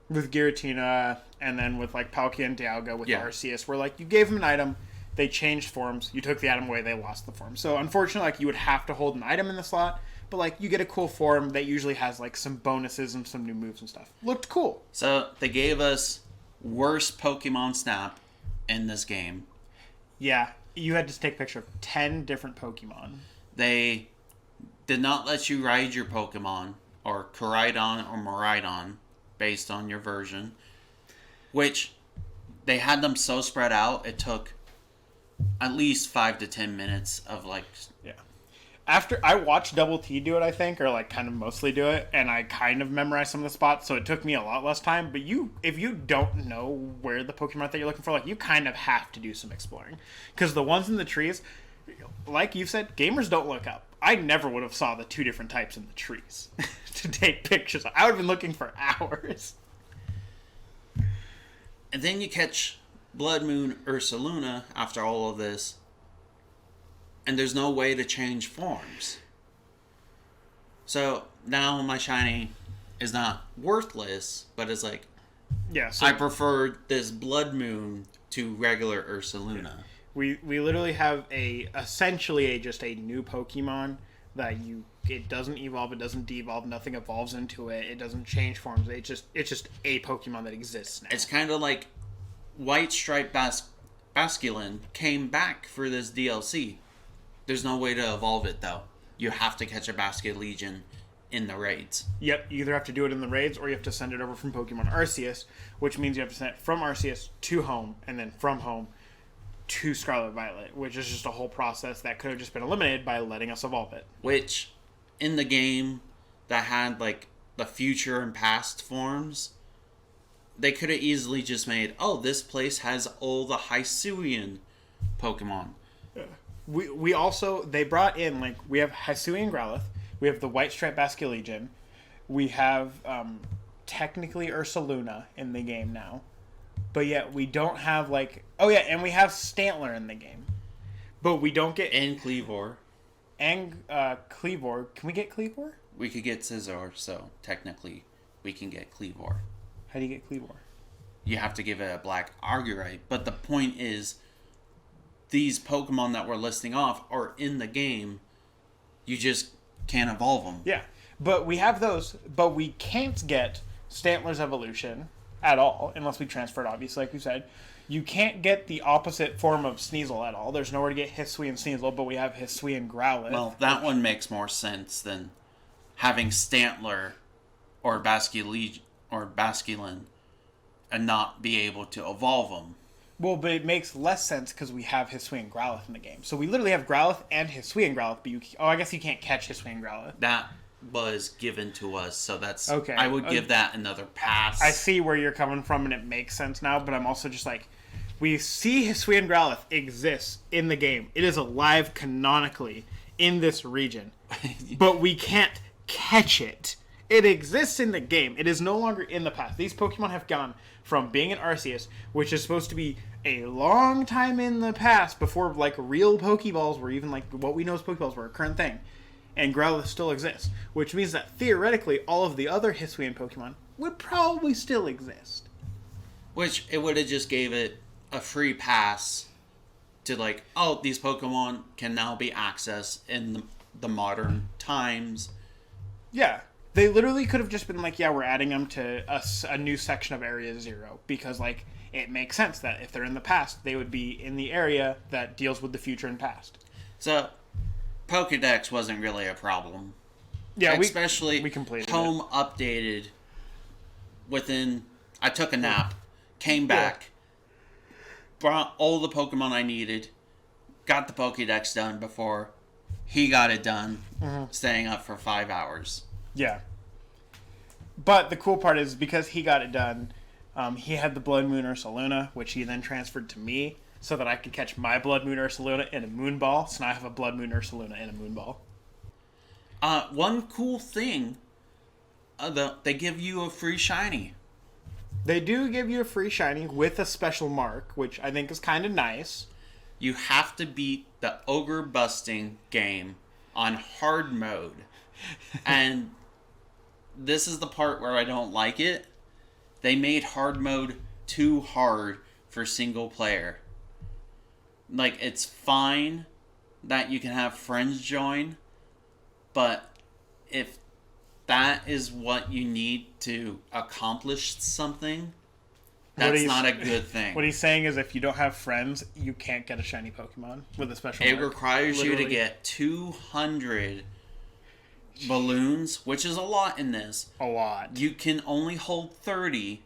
With Giratina, and then with like Palkia and Dialga with Arceus, where like you gave him an item, they changed forms, you took the item away, they lost the form. So unfortunately, like you would have to hold an item in the slot, but like you get a cool form that usually has like some bonuses and some new moves and stuff. Looked cool. So they gave us worst Pokemon Snap in this game. Yeah, you had to take a picture of 10 different Pokemon. They did not let you ride your Pokemon, or Koraidon or Miraidon, based on your version. Which, they had them so spread out, it took at least 5 to 10 minutes of like... Yeah. After I watched Double T do it, I think, or like kind of mostly do it, and I kind of memorized some of the spots, so it took me a lot less time. But if you don't know where the Pokemon that you're looking for, like you kind of have to do some exploring. Because the ones in the trees, like you said, gamers don't look up. I never would have saw the 2 different types in the trees to take pictures. I would have been looking for hours. And then you catch Blood Moon Ursaluna after all of this. and there's no way to change forms. So now my shiny is not worthless, but it's like, Yeah, so I prefer this Blood Moon to regular Ursaluna. we literally have essentially just a new Pokemon that it doesn't evolve, it doesn't de-evolve, nothing evolves into it, it doesn't change forms. It's just a Pokemon that exists now. It's kind of like White Stripe Basculin came back for this DLC. There's no way to evolve it though. You have to catch a Basculegion in the raids. Yep, you either have to do it in the raids or you have to send it over from Pokemon Arceus, which means you have to send it from Arceus to home and then from home to Scarlet Violet, which is just a whole process that could have just been eliminated by letting us evolve it. Which, in the game that had like the future and past forms, they could have easily just made, oh, this place has all the Hisuian Pokemon. We also, they brought in, like, we have Hisuian Growlithe, we have the White Stripe Basculegion, we have technically Ursaluna in the game now, but yet we don't have, like, oh yeah, and we have Stantler in the game, but we don't get... And Cleavor. And Cleavor. Can we get Cleavor? We could get Scizor, so technically we can get Cleavor. How do you get Cleavor? You have to give it a black Argyrite, but the point is, these Pokemon that we're listing off are in the game. You just can't evolve them. Yeah, but we have those, but we can't get Stantler's evolution at all, unless we transfer it, obviously, like we said. You can't get the opposite form of Sneasel at all. There's nowhere to get Hisuian Sneasel, but we have Hisuian Growlithe. Well, that one makes more sense than having Stantler or Basculin and not be able to evolve them. Well, but it makes less sense because we have Hisuian Growlithe in the game. So we literally have Growlithe and Hisuian Growlithe, but I guess you can't catch Hisuian Growlithe. That was given to us, so that's... Okay. I would give that another pass. I see where you're coming from, and it makes sense now, but I'm also just like, we see Hisuian Growlithe exists in the game. It is alive canonically in this region, but we can't catch it. It exists in the game. It is no longer in the past. These Pokemon have gone from being in Arceus, which is supposed to be a long time in the past before like real Pokeballs were even like what we know as Pokeballs were a current thing, and Growlithe still exists, which means that theoretically all of the other Hisuian Pokemon would probably still exist. Which it would have just gave it a free pass to like, oh, these Pokemon can now be accessed in the modern times. Yeah. They literally could have just been like, yeah, we're adding them to a new section of Area 0. Because, like, it makes sense that if they're in the past, they would be in the area that deals with the future and past. So, Pokedex wasn't really a problem. Yeah, especially we completed home updated within... I took a nap, came back, brought all the Pokemon I needed, got the Pokedex done before he got it done, staying up for 5 hours. Yeah. But the cool part is because he got it done, he had the Blood Moon Ursaluna, which he then transferred to me so that I could catch my Blood Moon Ursaluna in a Moonball. So now I have a Blood Moon Ursaluna in a Moonball. One cool thing, they give you a free shiny. They do give you a free shiny with a special mark, which I think is kind of nice. You have to beat the Ogre Busting game on hard mode. And this is the part where I don't like it. They made hard mode too hard for single player. Like, it's fine that you can have friends join, but if that is what you need to accomplish something, that's not a good thing. What he's saying is if you don't have friends, you can't get a shiny Pokemon with a special mark. It requires you to get 200 balloons, which is a lot in this. A lot. You can only hold 30,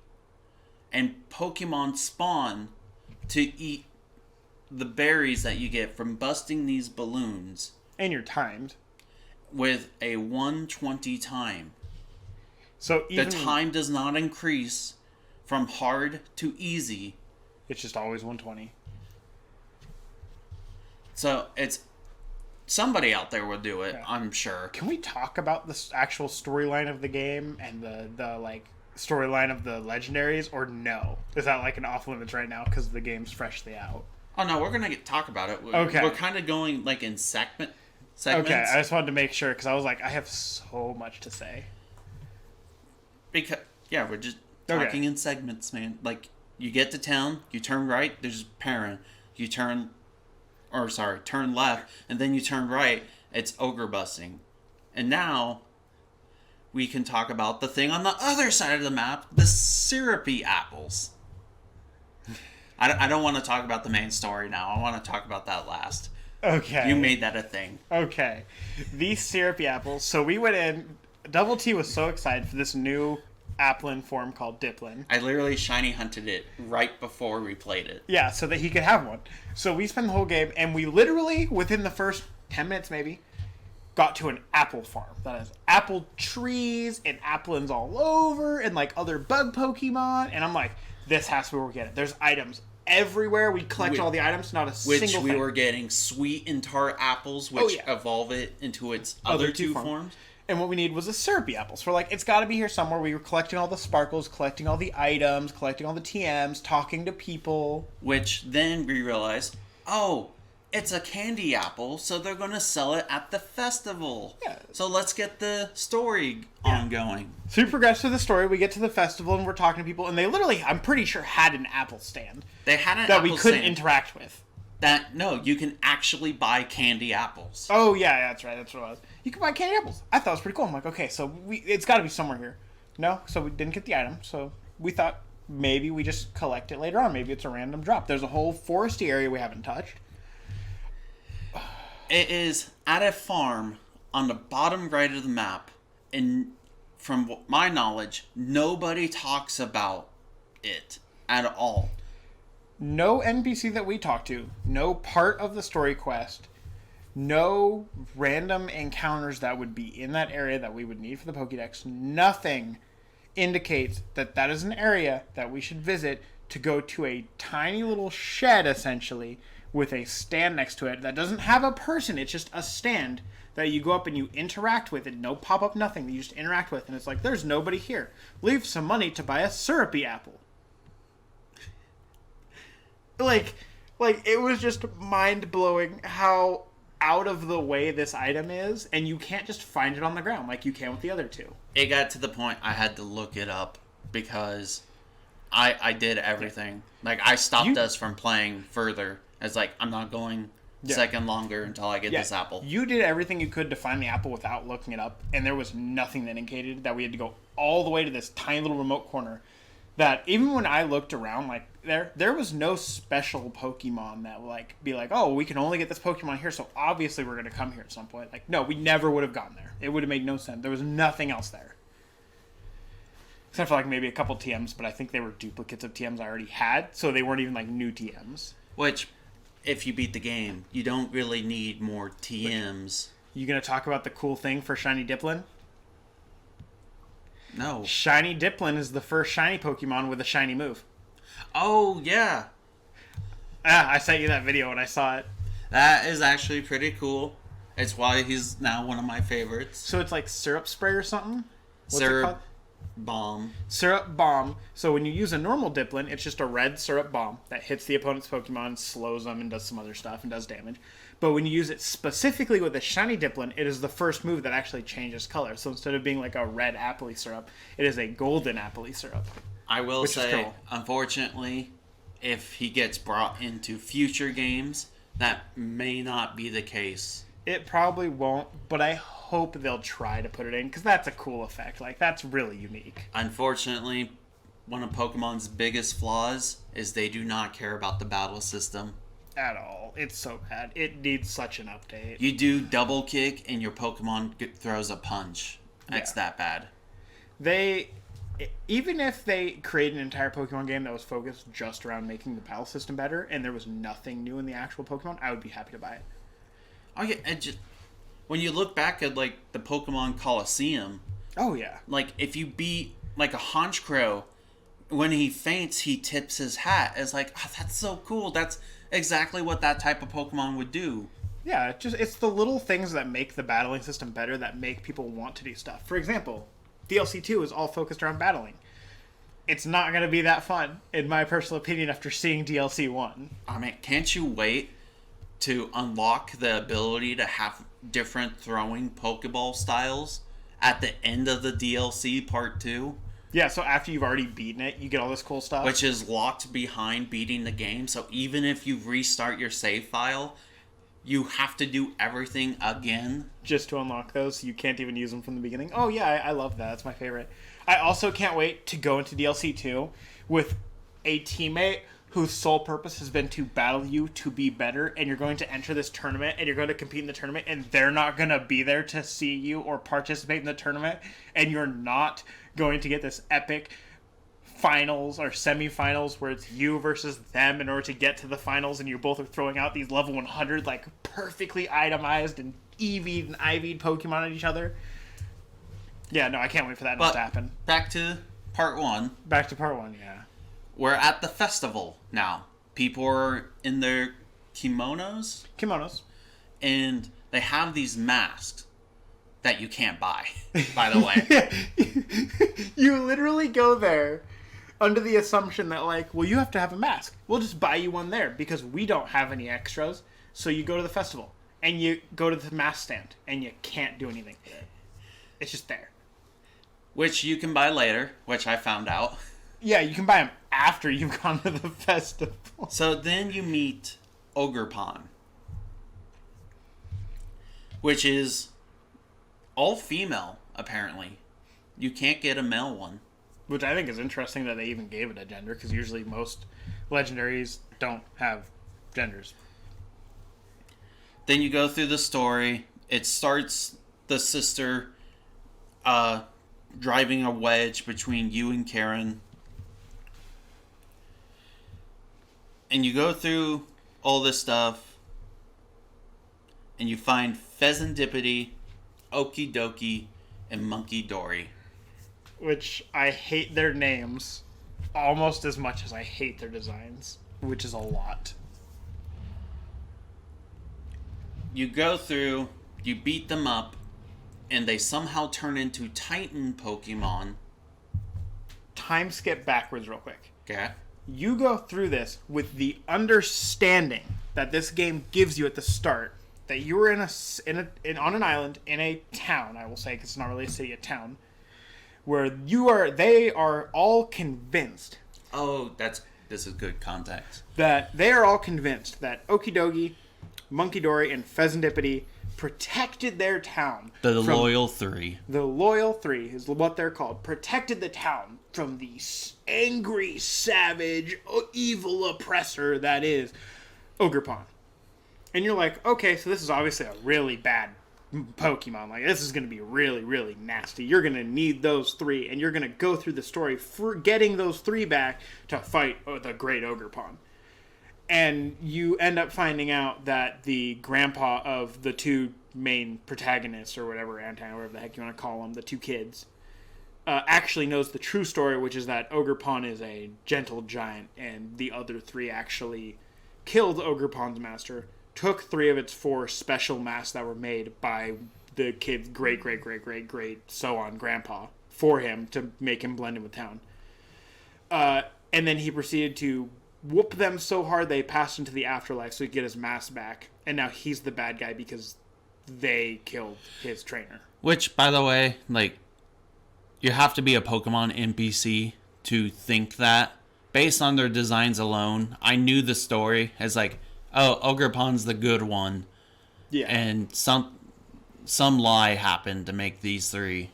and Pokemon spawn to eat the berries that you get from busting these balloons. And you're timed. With a 120 time. So even the time does not increase from hard to easy. It's just always 120. So it's... Somebody out there will do it, yeah. I'm sure. Can we talk about the actual storyline of the game and the like storyline of the legendaries, or no? Is that like an off limits right now because the game's freshly out? Oh no, we're gonna talk about it. Okay. We're kind of going like in segments. Okay, I just wanted to make sure because I was like, I have so much to say. Because we're just talking in segments, man. Like you get to town, you turn right, there's Perrin. You turn left, and then you turn right, it's ogre busting. And now we can talk about the thing on the other side of the map, the syrupy apples. I don't want to talk about the main story now. I want to talk about that last. Okay. You made that a thing. Okay. These syrupy apples. So we went in. Double T was so excited for this new applin form called Diplin. I literally shiny hunted it right before we played it. Yeah, so that he could have one. So we spent the whole game, and we literally, within the first 10 minutes maybe, got to an apple farm that has apple trees and applins all over and like other bug Pokemon. And I'm like, this has to be where we get it. There's items everywhere. We collect all the items, not a single thing. Which we were getting sweet and tart apples, which evolve it into its other two forms. And what we need was a syrupy apple. So we're like, it's got to be here somewhere. We were collecting all the sparkles, collecting all the items, collecting all the TMs, talking to people. Which then we realized, oh, it's a candy apple, so they're going to sell it at the festival. Yeah. So let's get the story ongoing. So we progress through the story. We get to the festival, and we're talking to people. And they literally, I'm pretty sure, had an apple stand. They had an that apple we couldn't stand interact with. No, you can actually buy candy apples. Oh, yeah, that's right. That's what it was. You can buy candy apples. I thought it was pretty cool. I'm like, okay, so it's got to be somewhere here. No, so we didn't get the item. So we thought maybe we just collect it later on. Maybe it's a random drop. There's a whole foresty area we haven't touched. It is at a farm on the bottom right of the map. And from my knowledge, nobody talks about it at all. No NPC that we talk to, no part of the story quest, no random encounters that would be in that area that we would need for the Pokédex. Nothing indicates that that is an area that we should visit to go to a tiny little shed, essentially, with a stand next to it that doesn't have a person. It's just a stand that you go up and you interact with. And no pop-up, nothing. You just interact with. And it's like, there's nobody here. Leave some money to buy a syrupy apple. Like it was just mind-blowing how out of the way this item is, and you can't just find it on the ground like you can with the other two. It got to the point I had to look it up because I did everything. Like, I stopped us from playing further. It's like, I'm not going second longer until I get this apple. You did everything you could to find the apple without looking it up, and there was nothing that indicated that we had to go all the way to this tiny little remote corner. That even when I looked around, like there was no special Pokemon that would like be like, oh, we can only get this Pokemon here, so obviously we're gonna come here at some point. Like, no, we never would have gotten there. It would have made no sense. There was nothing else there, except for like maybe a couple TMs, but I think they were duplicates of TMs I already had, so they weren't even like new TMs. Which, if you beat the game, you don't really need more TMs. You gonna talk about the cool thing for Shiny Diplin? No. Shiny Diplin is the first shiny Pokemon with a shiny move. Oh, yeah. I sent you that video when I saw it. That is actually pretty cool. It's why he's now one of my favorites. So it's like syrup spray or something? What's syrup it called? bomb. Syrup bomb. So when you use a normal Diplin, it's just a red syrup bomb that hits the opponent's Pokemon, slows them, and does some other stuff, and does damage. But when you use it specifically with a shiny Diplin, it is the first move that actually changes color. So instead of being like a red appley syrup, it is a golden appley syrup. I will say, cool. Unfortunately, if he gets brought into future games, that may not be the case. It probably won't, but I hope they'll try to put it in, because that's a cool effect. Like, that's really unique. Unfortunately, one of Pokemon's biggest flaws is they do not care about the battle system. At all. It's so bad. It needs such an update. You do double kick and your Pokemon throws a punch. It's that bad. Even if they create an entire Pokemon game that was focused just around making the battle system better and there was nothing new in the actual Pokemon, I would be happy to buy it. Oh yeah, when you look back at like the Pokemon Coliseum. Oh yeah. Like if you beat like a Honchkrow, when he faints, he tips his hat. It's like, oh, that's so cool. That's exactly what that type of Pokemon would do. Yeah, it's the little things that make the battling system better that make people want to do stuff. For example, DLC 2 is all focused around battling. it's not going to be that fun, in my personal opinion, after seeing DLC 1. I mean, can't you wait to unlock the ability to have different throwing Pokeball styles at the end of the DLC Part 2? Yeah, so after you've already beaten it, you get all this cool stuff. Which is locked behind beating the game, so even if you restart your save file, you have to do everything again. Just to unlock those, you can't even use them from the beginning. Oh yeah, I love that. That's my favorite. I also can't wait to go into DLC 2 with a teammate whose sole purpose has been to battle you to be better, and you're going to enter this tournament, and you're going to compete in the tournament, and they're not going to be there to see you or participate in the tournament, and you're not going to get this epic finals or semifinals where it's you versus them in order to get to the finals, and you both are throwing out these level 100 like perfectly itemized and EV'd and IV'd Pokemon at each other. Yeah, no, I can't wait for that not to happen. Back to Part 1. Back to Part 1, yeah. We're at the festival now. People are in their kimonos. And they have these masks that you can't buy, by the way. You literally go there under the assumption that, like, well, you have to have a mask. We'll just buy you one there because we don't have any extras. So you go to the festival and you go to the mask stand and you can't do anything with it. It's just there. Which you can buy later, which I found out. Yeah, you can buy them after you've gone to the festival. So then you meet Ogerpon, which is all female, apparently. You can't get a male one. Which I think is interesting that they even gave it a gender, because usually most legendaries don't have genders. Then you go through the story. It starts the sister driving a wedge between you and Karen. And you go through all this stuff, and you find Pheasantipity, Okie Dokie, and Monkey Dory. Which I hate their names almost as much as I hate their designs, which is a lot. You go through, you beat them up, and they somehow turn into Titan Pokemon. Time skip backwards real quick. Okay. You go through this with the understanding that this game gives you at the start that you were on an island in a town, I will say, because it's not really a city, a town, where they are all convinced. Oh, this is good context. That they are all convinced that Okidogi, Monkey Dory, and Pheasantipity protected their town. The Loyal Three. The Loyal Three is what they're called. Protected the town from the angry, savage, evil oppressor that is Ogerpon. And you're like, okay, so this is obviously a really bad Pokemon. Like, this is going to be really, really nasty. You're going to need those three, and you're going to go through the story for getting those three back to fight the great Ogerpon. And you end up finding out that the grandpa of the two main protagonists, or whatever the heck you want to call them, the two kids, actually knows the true story, which is that Ogerpon is a gentle giant, and the other three actually killed Ogerpon's master, took 3 of its 4 special masks that were made by the kid's great so on grandpa for him to make him blend in with town. And then he proceeded to whoop them so hard they passed into the afterlife so he could get his mask back. And now he's the bad guy because they killed his trainer. Which, by the way, like, you have to be a Pokemon NPC to think that. Based on their designs alone, I knew the story as like, oh, Ogerpon's the good one. Yeah. And some lie happened to make these 3.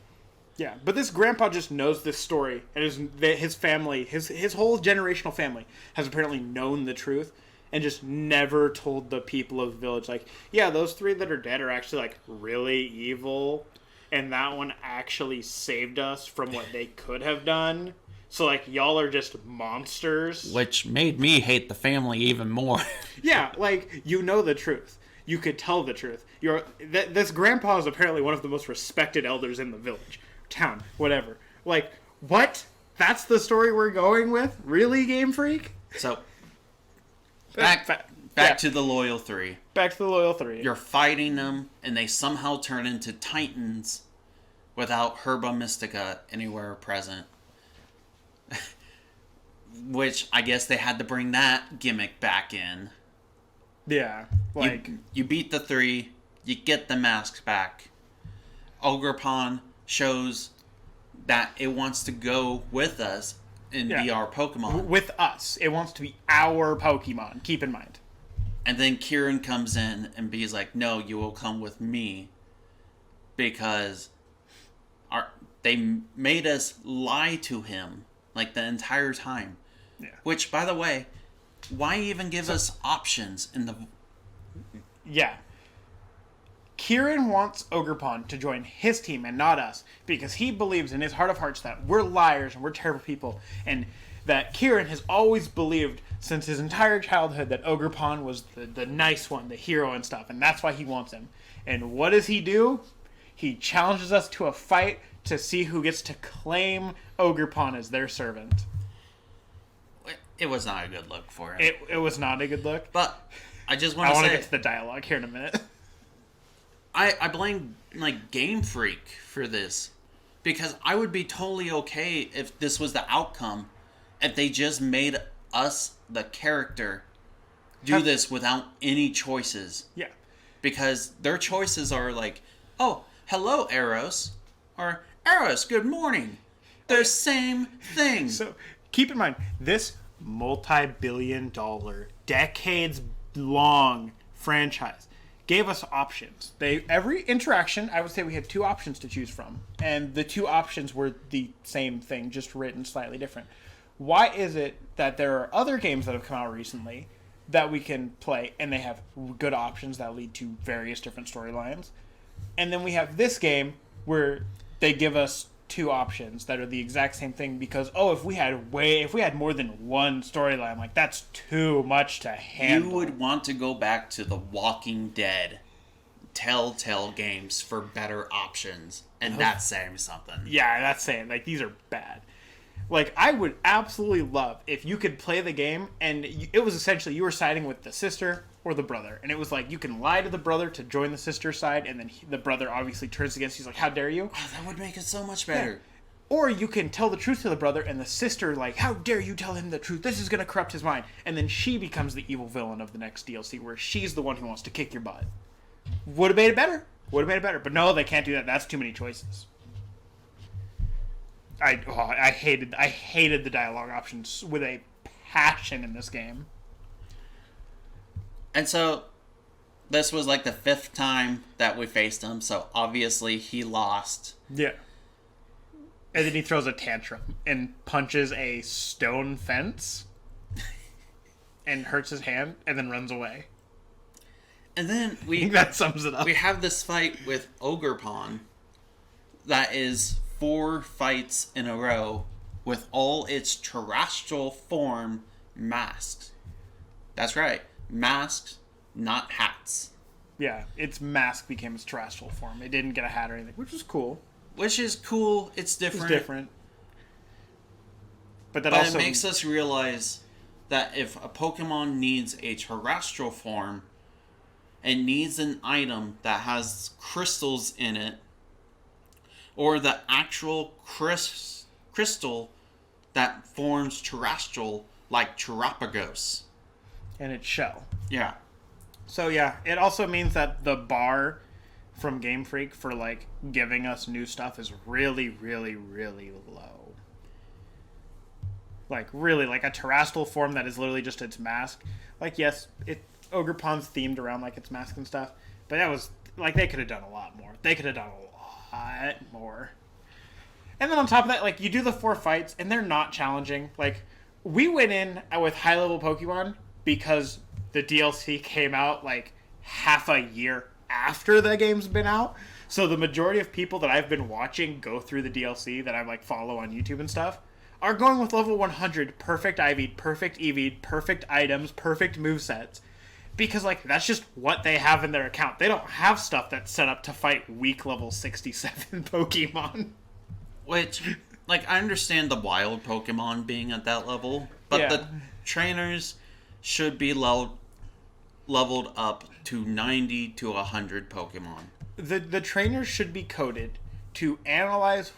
Yeah, but this grandpa just knows this story, and his family, his whole generational family, has apparently known the truth, and just never told the people of the village, like, yeah, those 3 that are dead are actually, like, really evil, and that one actually saved us from what they could have done. So, like, y'all are just monsters. Which made me hate the family even more. Yeah, like, you know the truth. You could tell the truth. This grandpa is apparently one of the most respected elders in the village. Town, whatever. Like, what? That's the story we're going with? Really, Game Freak? So, back to the Loyal 3. Back to the Loyal 3. You're fighting them, and they somehow turn into Titans without Herba Mystica anywhere present. Which I guess they had to bring that gimmick back in. Yeah, like you beat the 3, you get the masks back. Ogerpon shows that it wants to go with us and be our Pokemon. With us. It wants to be our Pokemon, keep in mind. And then Kieran comes in and he's like, no, you will come with me. Because they made us lie to him like the entire time. Yeah. Which, by the way, why even give us options in the... Yeah. Kieran wants Ogerpon to join his team and not us because he believes in his heart of hearts that we're liars and we're terrible people, and that Kieran has always believed since his entire childhood that Ogerpon was the nice one, the hero and stuff, and that's why he wants him. And what does he do? He challenges us to a fight to see who gets to claim Ogerpon as their servant. It was not a good look for him. It was not a good look. But I just want to say... I want to get to the dialogue here in a minute. I blame Game Freak for this, because I would be totally okay if this was the outcome, if they just made us the character do this without any choices. Yeah, because their choices are like, oh, hello Aros, or Aros, good morning. They're same thing. So keep in mind, this multi-billion-dollar, decades-long franchise gave us options. Every interaction, I would say we had 2 options to choose from. And the 2 options were the same thing, just written slightly different. Why is it that there are other games that have come out recently that we can play, and they have good options that lead to various different storylines? And then we have this game where they give us 2 options that are the exact same thing because, if we had more than one storyline, like, that's too much to handle. You would want to go back to the Walking Dead Telltale games for better options, and that's saying something. Yeah, that's saying, like, these are bad. Like, I would absolutely love if you could play the game and it was essentially you were siding with the sister or the brother, and it was like you can lie to the brother to join the sister's side, and then the brother obviously turns against you. He's like, how dare you? Oh, that would make it so much better. Yeah. Or you can tell the truth to the brother, and the sister, like, how dare you tell him the truth? This is going to corrupt his mind. And then she becomes the evil villain of the next DLC, where she's the one who wants to kick your butt. Would have made it better. But no, they can't do that. That's too many choices. I hated the dialogue options with a passion in this game. And so, this was like the 5th time that we faced him, so obviously he lost. Yeah. And then he throws a tantrum and punches a stone fence and hurts his hand and then runs away. And then I think that sums it up. We have this fight with Ogerpon that is 4 fights in a row with all its terrestrial form masked. That's right. Masks, not hats. Yeah, its mask became its terrestrial form. It didn't get a hat or anything, which was cool. Which is cool. It's different. It's different. But it makes us realize that if a Pokemon needs a terrestrial form and needs an item that has crystals in it, or the actual crystal that forms terrestrial, like Terapagos. And its shell. Yeah. So yeah, it also means that the bar from Game Freak for, like, giving us new stuff is really, really, really low. Like, really, like, a terrestrial form that is literally just its mask. Like, yes, Ogerpon's themed around, like, its mask and stuff, but that was, like, they could have done a lot more. And then on top of that, like, you do the 4 fights, and they're not challenging. Like, we went in with high-level Pokemon because the DLC came out, like, half a year after the game's been out. So the majority of people that I've been watching go through the DLC that I, like, follow on YouTube and stuff are going with level 100, perfect IV'd, perfect EV'd, perfect items, perfect movesets. Because, like, that's just what they have in their account. They don't have stuff that's set up to fight weak level 67 Pokemon. Which, like, I understand the wild Pokemon being at that level, but the trainers should be leveled up to 90 to 100 Pokemon. The trainers should be coded to analyze,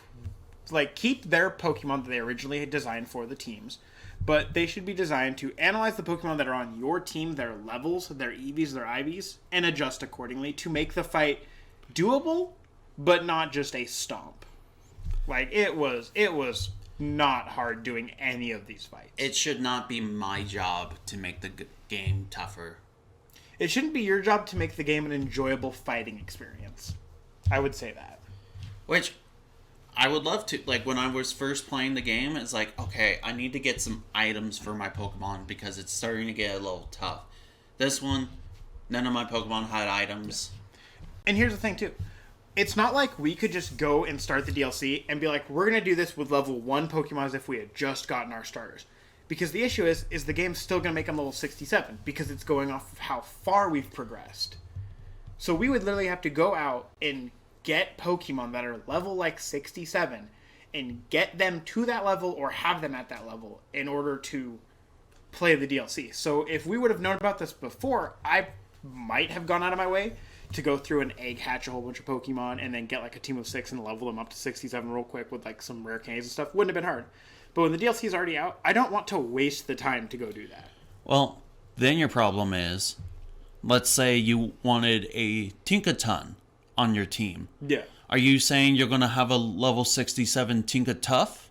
like, keep their Pokemon that they originally had designed for the teams, but they should be designed to analyze the Pokemon that are on your team, their levels, their EVs, their IVs, and adjust accordingly to make the fight doable, but not just a stomp. Like, it was not hard doing any of these fights. It should not be my job to make the game tougher. It shouldn't be your job to make the game an enjoyable fighting experience. I would say that. Which, I would love to. Like, when I was first playing the game, it's like, okay, I need to get some items for my Pokemon because it's starting to get a little tough. This one, none of my Pokemon had items. And here's the thing, too. It's not like we could just go and start the DLC and be like, we're going to do this with level 1 Pokemon as if we had just gotten our starters. Because the issue is the game's still going to make them level 67 because it's going off of how far we've progressed. So we would literally have to go out and get Pokemon that are level like 67 and get them to that level or have them at that level in order to play the DLC. So if we would have known about this before, I might have gone out of my way to go through and egg hatch a whole bunch of Pokemon and then get like a team of 6 and level them up to 67 real quick with like some rare candies and stuff. Wouldn't have been hard. But when the DLC is already out, I don't want to waste the time to go do that. Well, then your problem is, let's say you wanted a Tinkaton on your team. Yeah. Are you saying you're going to have a level 67 Tinkatuff?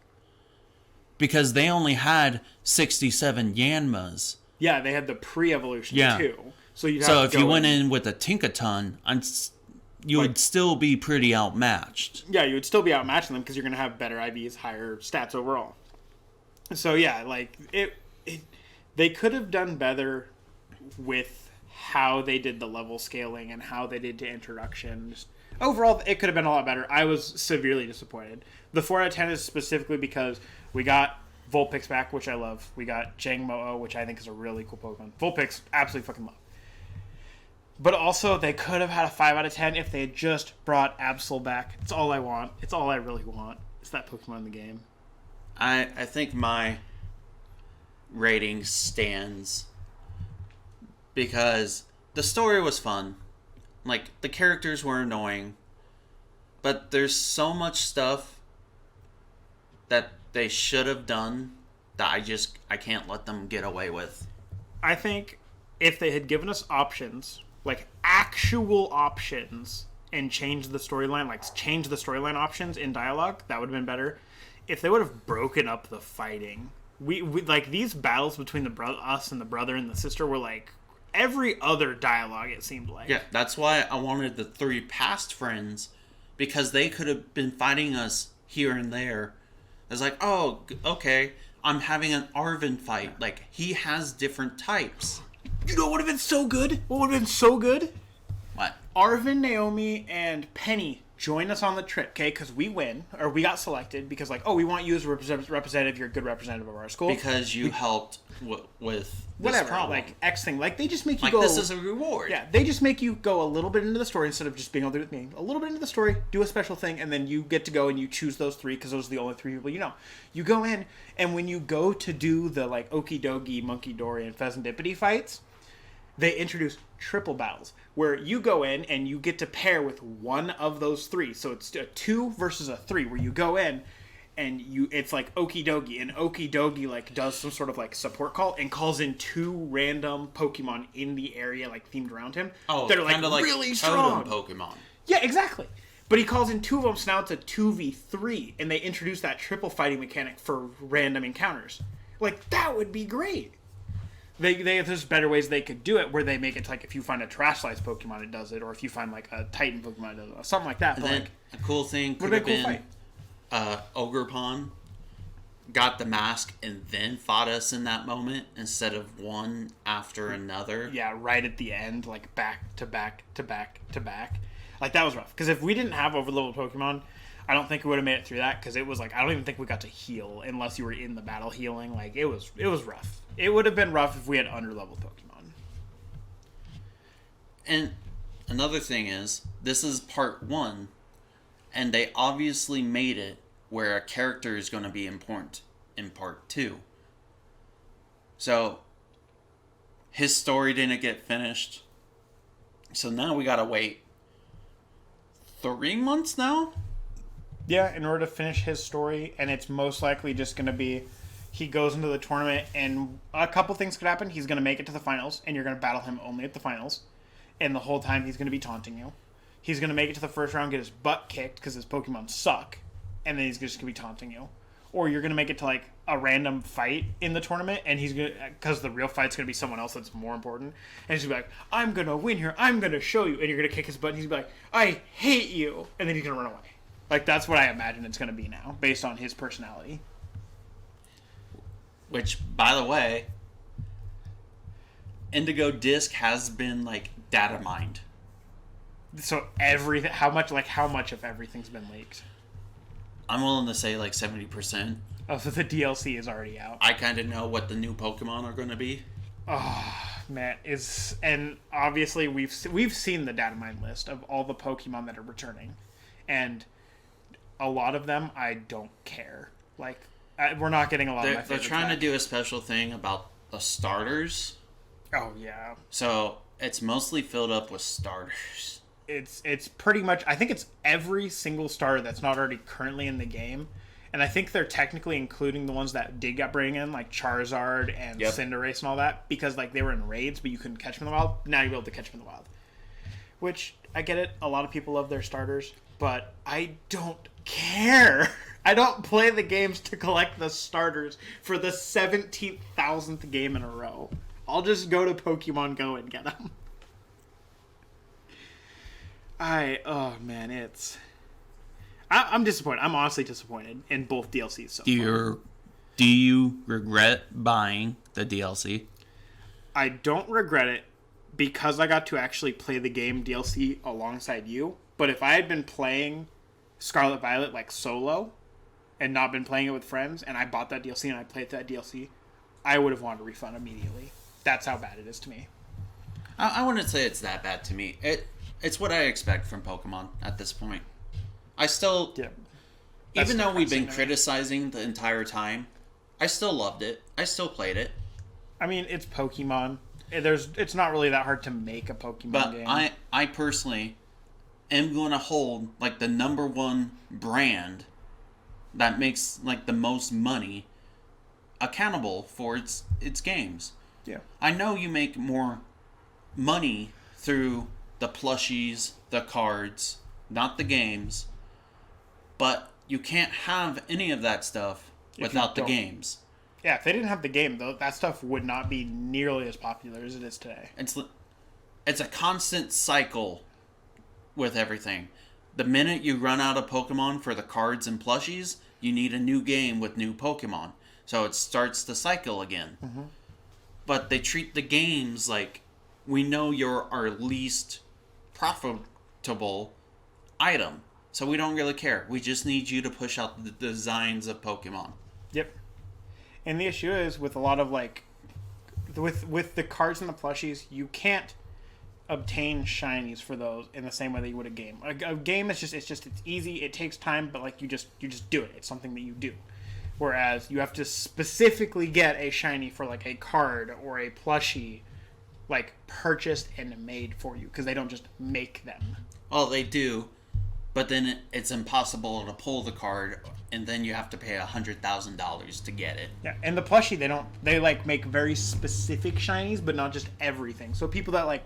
Because they only had 67 Yanmas. Yeah, they had the pre-evolution too. So if you went in with a Tinkaton, you would still be pretty outmatched. Yeah, you would still be outmatching them because you're going to have better IVs, higher stats overall. So yeah, like they could have done better with how they did the level scaling and how they did the introductions. Overall, it could have been a lot better. I was severely disappointed. The 4 out of 10 is specifically because we got Vulpix back, which I love. We got Jangmo-O, which I think is a really cool Pokemon. Vulpix, absolutely fucking love. But also, they could have had a 5 out of 10 if they had just brought Absol back. It's all I want. It's all I really want. It's that Pokemon in the game. I think my rating stands because the story was fun. Like, the characters were annoying. But there's so much stuff that they should have done that I can't let them get away with. I think if they had given us options, like actual options, and changed the storyline, like change the storyline options in dialogue, that would have been better. If they would have broken up the fighting, we like these battles between us and the brother and the sister were like every other dialogue, it seemed like. Yeah, that's why I wanted the 3 past friends, because they could have been fighting us here and there. It's like, oh, okay, I'm having an Arven fight. Like, he has different types. You know what would have been so good? What would have been so good? What? Arven, Naomi, and Penny join us on the trip, okay? Because we win, or we got selected because, like, oh, we want you as a representative. You're a good representative of our school. Because you helped with whatever, this problem. like X thing. Like, they just make you like, go. This is a reward. Yeah, they just make you go a little bit into the story instead of just being able to do it with me. A little bit into the story, do a special thing, and then you get to go and you choose those 3 because those are the only 3 people you know. You go in, and when you go to do the, like, Okie Dokie, Monkey Dory, and Pheasantipity fights, they introduce triple battles where you go in and you get to pair with one of those 3. So it's a 2 versus a 3 where you go in and it's like Okie Dokie, and Okie Dokie like does some sort of like support call and calls in 2 random Pokemon in the area like themed around him. Oh, that are like really strong Pokemon. Yeah, exactly. But he calls in 2 of them, so now it's a 2v3, and they introduce that triple fighting mechanic for random encounters. Like, that would be great. There's better ways they could do it where they make it like if you find a trash slice Pokemon, it does it, or if you find like a Titan Pokemon, it does it, something like that. And but then like, a cool thing could have been Ogerpon got the mask and then fought us in that moment instead of one after another. Yeah, right at the end, like back to back to back to back. Like, that was rough. Because if we didn't have overleveled Pokemon, I don't think we would have made it through that, because it was like, I don't even think we got to heal unless you were in the battle healing. Like, it was rough. It would have been rough if we had underleveled Pokemon. And another thing is, this is part 1, and they obviously made it where a character is going to be important in part 2. So, his story didn't get finished. So now we gotta wait 3 months now? Yeah, in order to finish his story, and it's most likely just going to be he goes into the tournament, and a couple things could happen. He's going to make it to the finals, and you're going to battle him only at the finals. And the whole time, he's going to be taunting you. He's going to make it to the first round, get his butt kicked because his Pokemon suck, and then he's just going to be taunting you. Or you're going to make it to, like, a random fight in the tournament, and he's going to, because the real fight's going to be someone else that's more important, and he's going to be like, I'm going to win here, I'm going to show you, and you're going to kick his butt, and he's going to be like, I hate you, and then he's going to run away. Like, that's what I imagine it's going to be now, based on his personality. Which, by the way, Indigo Disc has been, like, data mined. So everything, how much of everything's been leaked? I'm willing to say like 70%. Oh, so the DLC is already out. I kind of know what the new Pokemon are going to be. Oh man, and obviously we've seen the data mine list of all the Pokemon that are returning, and a lot of them I don't care. Like we're not getting a lot of my favorites. They're trying to do a special thing about the starters. Oh yeah. So it's mostly filled up with starters. It's pretty much, I think it's every single starter that's not already currently in the game. And I think they're technically including the ones that did get bring in, like Charizard and Cinderace and all that, because like they were in raids, but you couldn't catch them in the wild. Now you'll be able to catch them in the wild. Which, I get it, a lot of people love their starters, but I don't care. I don't play the games to collect the starters for the 17,000th game in a row. I'll just go to Pokemon Go and get them. I'm disappointed. I'm honestly disappointed in both DLCs so far. Do you regret buying the DLC? I don't regret it because I got to actually play the game DLC alongside you. But if I had been playing Scarlet Violet like solo and not been playing it with friends, and I bought that DLC and I played that DLC, I would have wanted a refund immediately. That's how bad it is to me. I wouldn't say it's that bad to me. It's what I expect from Pokemon at this point. I still, even though we've been criticizing the entire time, I still loved it. I still played it. I mean, it's Pokemon. It's not really that hard to make a Pokemon game. But I personally am going to hold like the number one brand that makes like the most money accountable for its games. Yeah. I know you make more money through the plushies, the cards, not the games. But you can't have any of that stuff without the games. Yeah, if they didn't have the game, though, that stuff would not be nearly as popular as it is today. It's a constant cycle with everything. The minute you run out of Pokemon for the cards and plushies, you need a new game with new Pokemon. So it starts the cycle again. Mm-hmm. But they treat the games like, we know you're our least profitable item. So we don't really care. We just need you to push out the designs of Pokemon. Yep. And the issue is with a lot of like, with the cards and the plushies, you can't obtain shinies for those in the same way that you would a game. A game is it's easy. It takes time, but like you just do it. It's something that you do. Whereas you have to specifically get a shiny for like a card or a plushie, like purchased and made for you, because they don't just make them. Oh, they do. But then it's impossible to pull the card, and then you have to pay $100,000 to get it. Yeah, and the plushie, they like make very specific shinies, but not just everything. So people that like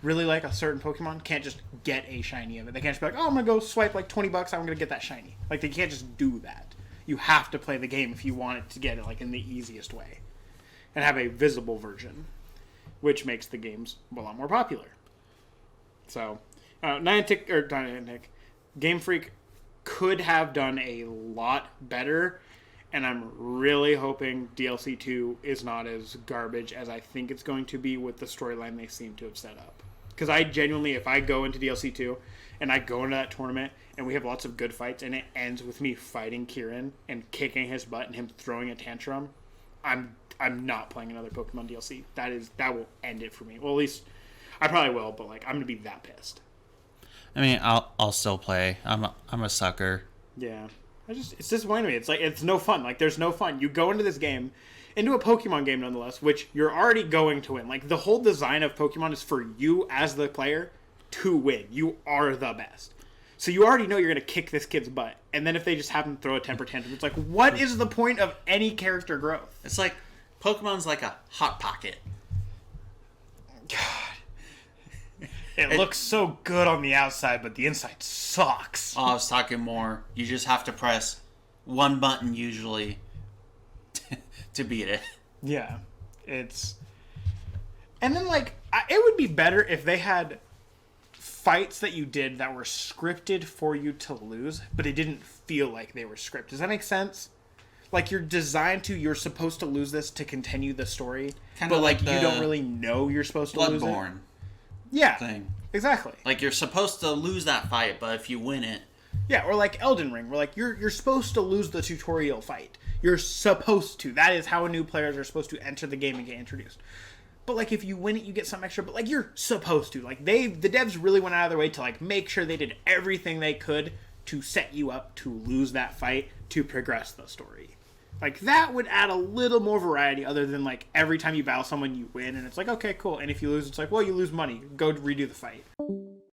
really like a certain Pokemon can't just get a shiny of it. They can't just be like, oh, I'm gonna go swipe like $20, I'm gonna get that shiny. Like they can't just do that. You have to play the game if you want it to get it like in the easiest way, and have a visible version, which makes the games a lot more popular. So, Niantic. Game Freak could have done a lot better, and I'm really hoping DLC 2 is not as garbage as I think it's going to be with the storyline they seem to have set up. Because I genuinely, if I go into DLC 2 and I go into that tournament and we have lots of good fights and it ends with me fighting Kieran and kicking his butt and him throwing a tantrum, I'm not playing another Pokemon DLC. That will end it for me. Well, at least I probably will, but like I'm gonna be that pissed. I mean, I'll still play. I'm a sucker. Yeah, it's disappointing me. It's like it's no fun. Like there's no fun. You go into this game, into a Pokemon game nonetheless, which you're already going to win. Like the whole design of Pokemon is for you as the player to win. You are the best. So you already know you're going to kick this kid's butt. And then if they just happen to throw a temper tantrum, it's like, what is the point of any character growth? It's like Pokemon's like a Hot Pocket. God. It looks so good on the outside, but the inside sucks. Oh, I was talking more. You just have to press one button usually to beat it. Yeah. It's... And then, like, it would be better if they had fights that you did that were scripted for you to lose, but it didn't feel like they were scripted. Does that make sense? Like, you're supposed to lose this to continue the story, Kinda but, like like you the don't really know you're supposed to lose it. Bloodborne Yeah. thing. Exactly. Like, you're supposed to lose that fight, but if you win it... Yeah, or like Elden Ring, where like you're supposed to lose the tutorial fight. You're supposed to. That is how new players are supposed to enter the game and get introduced. But like if you win it, you get some extra. But like you're supposed to. Like the devs really went out of their way to like make sure they did everything they could to set you up to lose that fight to progress the story. Like that would add a little more variety, other than like every time you battle someone you win and it's like okay cool, and if you lose it's like well you lose money, go redo the fight.